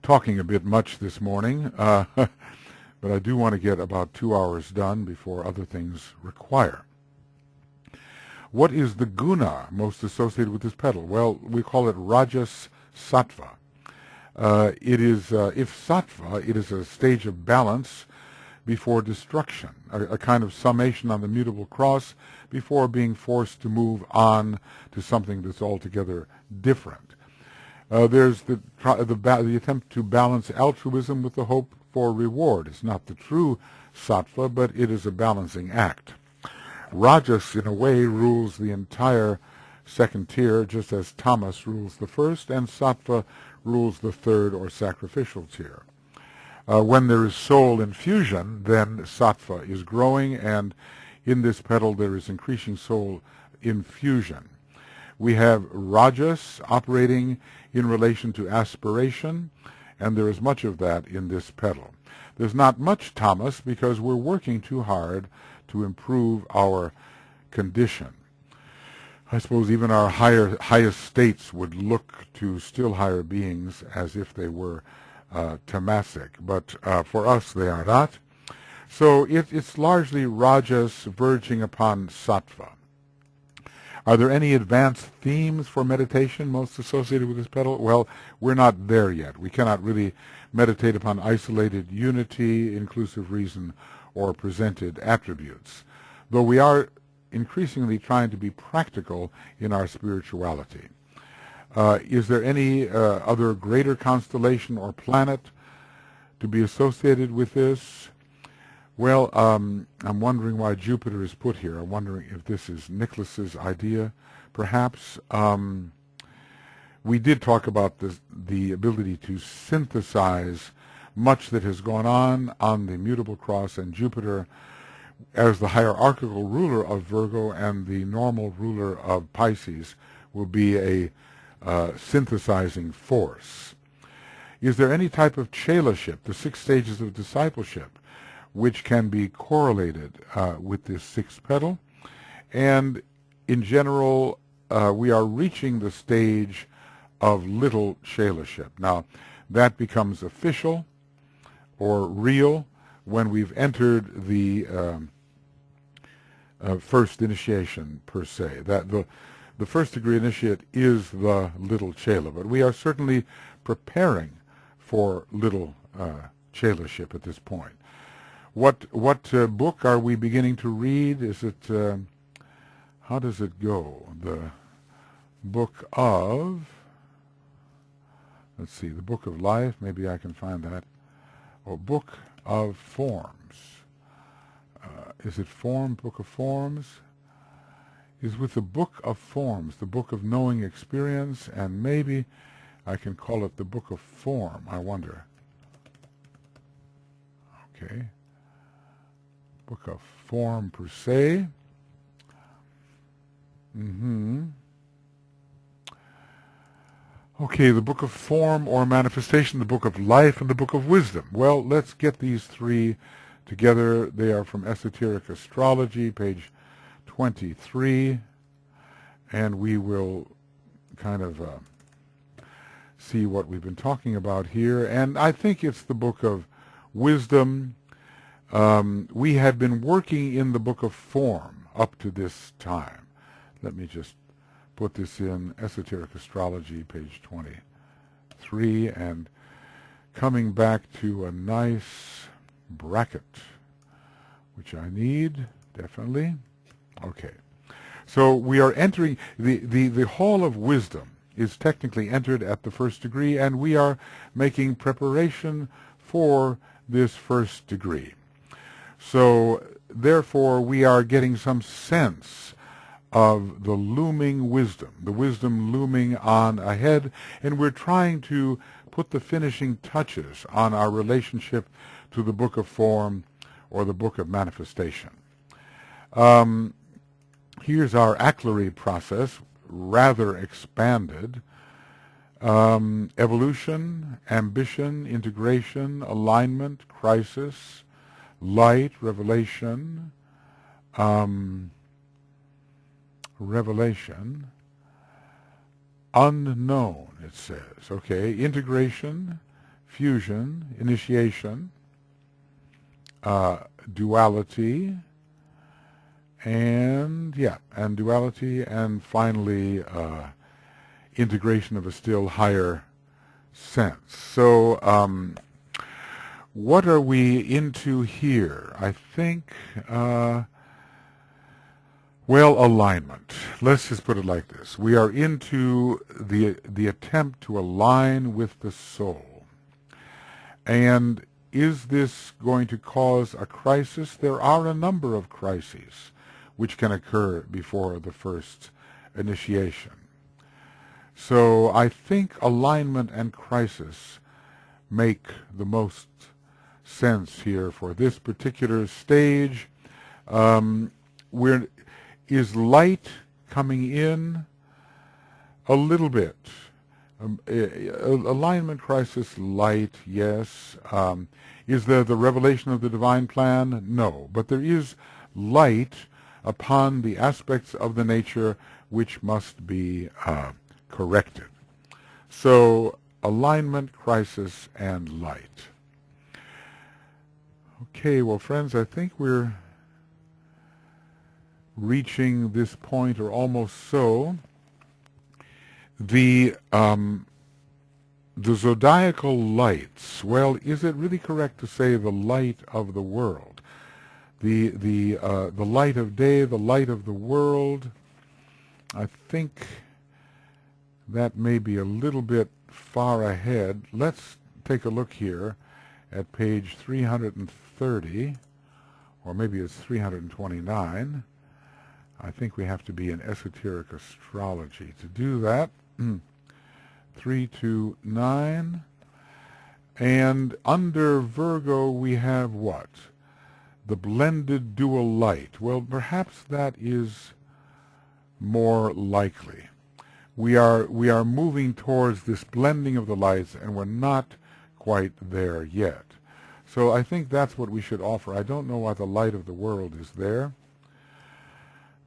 Talking a bit much this morning, but I do want to get about 2 hours done before other things require. What is the guna most associated with this petal? Well, we call it Rajas Sattva. It is, if Sattva, it is a stage of balance before destruction, a kind of summation on the Mutable Cross before being forced to move on to something that's altogether different. There's the attempt to balance altruism with the hope for reward. It's not the true sattva, but it is a balancing act. Rajas, in a way, rules the entire second tier, just as tamas rules the first, and sattva rules the third or sacrificial tier. When there is soul infusion, then sattva is growing, and in this petal there is increasing soul infusion. We have rajas operating in relation to aspiration, and there is much of that in this petal. There's not much tamas because we're working too hard to improve our condition. I suppose even our highest states would look to still higher beings as if they were tamasic, but for us they are not. So it's largely rajas verging upon sattva. Are there any advanced themes for meditation most associated with this petal? Well, we're not there yet. We cannot really meditate upon isolated unity, inclusive reason, or presented attributes, though we are increasingly trying to be practical in our spirituality. Is there any other greater constellation or planet to be associated with this? Well, I'm wondering why Jupiter is put here. I'm wondering if this is Nicholas's idea, perhaps. We did talk about the ability to synthesize much that has gone on the Mutable Cross, and Jupiter as the hierarchical ruler of Virgo and the normal ruler of Pisces will be a synthesizing force. Is there any type of chelaship, the 6 stages of discipleship, which can be correlated with this 6th petal? And in general, we are reaching the stage of little chelaship. Now, that becomes official or real when we've entered the first initiation, per se. That the first degree initiate is the little chela, but we are certainly preparing for little chelaship at this point. What book are we beginning to read? Is it, how does it go? The book of, let's see, the book of life, maybe I can find that. Oh, book of forms. Is it form, book of forms? Is with the book of forms, the book of knowing experience, and maybe I can call it the book of form, I wonder. Okay. Book of form per se. Okay, the book of form or manifestation, the book of life, and the book of wisdom. Well, let's get these 3 together. They are from Esoteric Astrology, page 23, and we will kind of see what we've been talking about here. And I think it's the book of wisdom. We have been working in the book of form up to this time. Let me just put this in Esoteric Astrology, page 23, and coming back to a nice bracket, which I need, definitely. Okay. So we are entering the hall of wisdom is technically entered at the first degree, and we are making preparation for this first degree. So therefore we are getting some sense of the looming wisdom, the wisdom looming on ahead, and we're trying to put the finishing touches on our relationship to the Book of Form or the Book of Manifestation. Here's our Achlary process, rather expanded. Evolution, ambition, integration, alignment, crisis, light, revelation, revelation, unknown, it says. Okay, integration, fusion, initiation, duality, and duality, and finally integration of a still higher sense. So what are we into here? I think, well, alignment. Let's just put it like this. We are into the attempt to align with the soul. And is this going to cause a crisis? There are a number of crises which can occur before the first initiation. So I think alignment and crisis make the most sense here for this particular stage. Is light coming in? A little bit. Alignment, crisis, light, yes. Is there the revelation of the divine plan? No. But there is light upon the aspects of the nature which must be corrected. So alignment, crisis, and light. Okay, well, friends, I think we're reaching this point, or almost so. The zodiacal lights, well, is it really correct to say the light of the world? The light of day, the light of the world, I think that may be a little bit far ahead. Let's take a look here at page 330, or maybe it's 329. I think we have to be in esoteric astrology to do that. 329. And under Virgo we have what? The blended dual light. Well, perhaps that is more likely. We are moving towards this blending of the lights, and we're not quite there yet. So I think that's what we should offer. I don't know why the light of the world is there,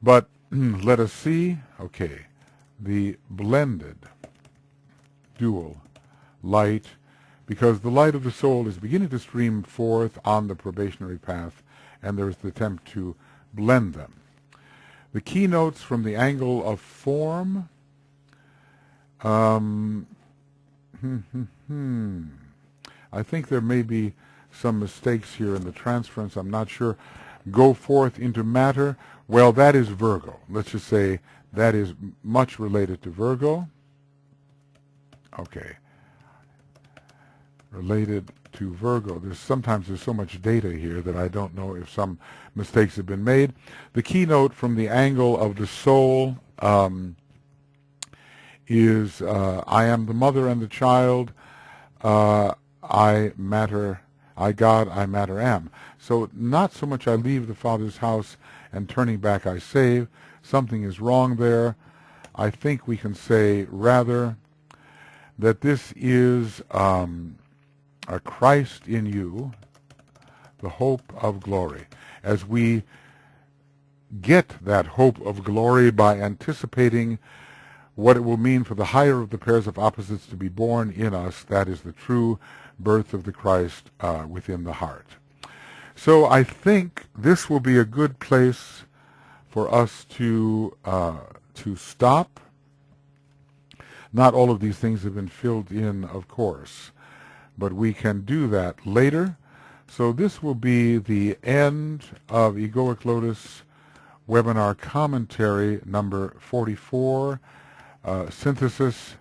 but let us see. Okay, the blended dual light, because the light of the soul is beginning to stream forth on the probationary path, and there is the attempt to blend them. The keynotes from the angle of form. I think there may be some mistakes here in the transference. I'm not sure. Go forth into matter. Well, that is Virgo. Let's just say that is much related to Virgo. Okay. Related to Virgo. Sometimes there's so much data here that I don't know if some mistakes have been made. The keynote from the angle of the soul is I am the mother and the child. I matter. I God, I matter am. So not so much I leave the Father's house and turning back I save. Something is wrong there. I think we can say rather that this is a Christ in you, the hope of glory. As we get that hope of glory by anticipating what it will mean for the higher of the pairs of opposites to be born in us, that is the true birth of the Christ within the heart. So I think this will be a good place for us to stop. Not all of these things have been filled in, of course, but we can do that later. So this will be the end of Egoic Lotus webinar commentary number 44, synthesis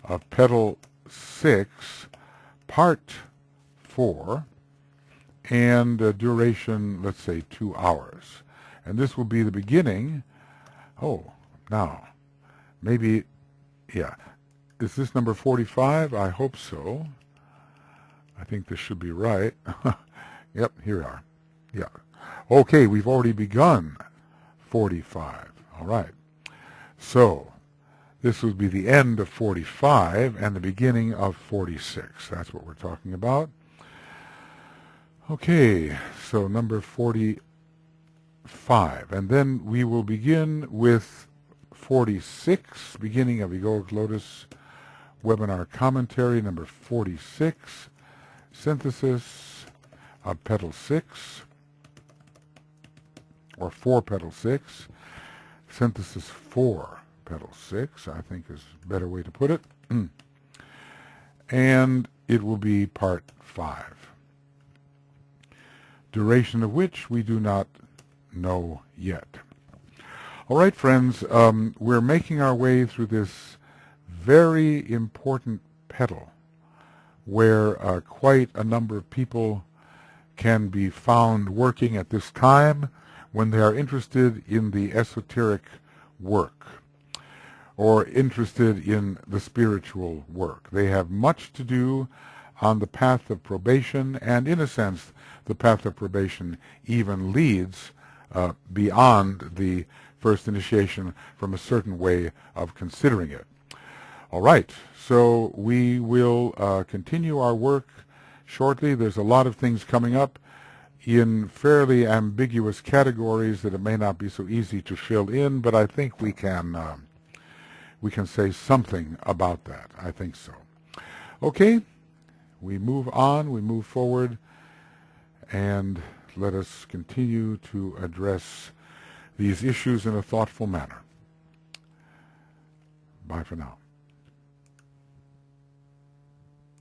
of Petal 6, part 4, and duration, let's say, 2 hours. And this will be the beginning. Oh, now, maybe, yeah. Is this number 45? I hope so. I think this should be right. Yep, here we are. Yeah. Okay, we've already begun 45. All right. So, this would be the end of 45 and the beginning of 46. That's what we're talking about. Okay, so number 45. And then we will begin with 46, beginning of Egoic Lotus webinar commentary number 46, synthesis of Petal 6, or for Petal 6, synthesis for Petal 6, I think is a better way to put it. And it will be part 5, duration of which we do not know yet. All right, friends, we're making our way through this very important petal where quite a number of people can be found working at this time when they are interested in the esoteric work or interested in the spiritual work. They have much to do on the path of probation, and in a sense, the path of probation even leads beyond the first initiation from a certain way of considering it. All right, so we will continue our work shortly. There's a lot of things coming up in fairly ambiguous categories that it may not be so easy to fill in, but I think we can say something about that. I think so. Okay, we move on, we move forward, and let us continue to address these issues in a thoughtful manner. Bye for now.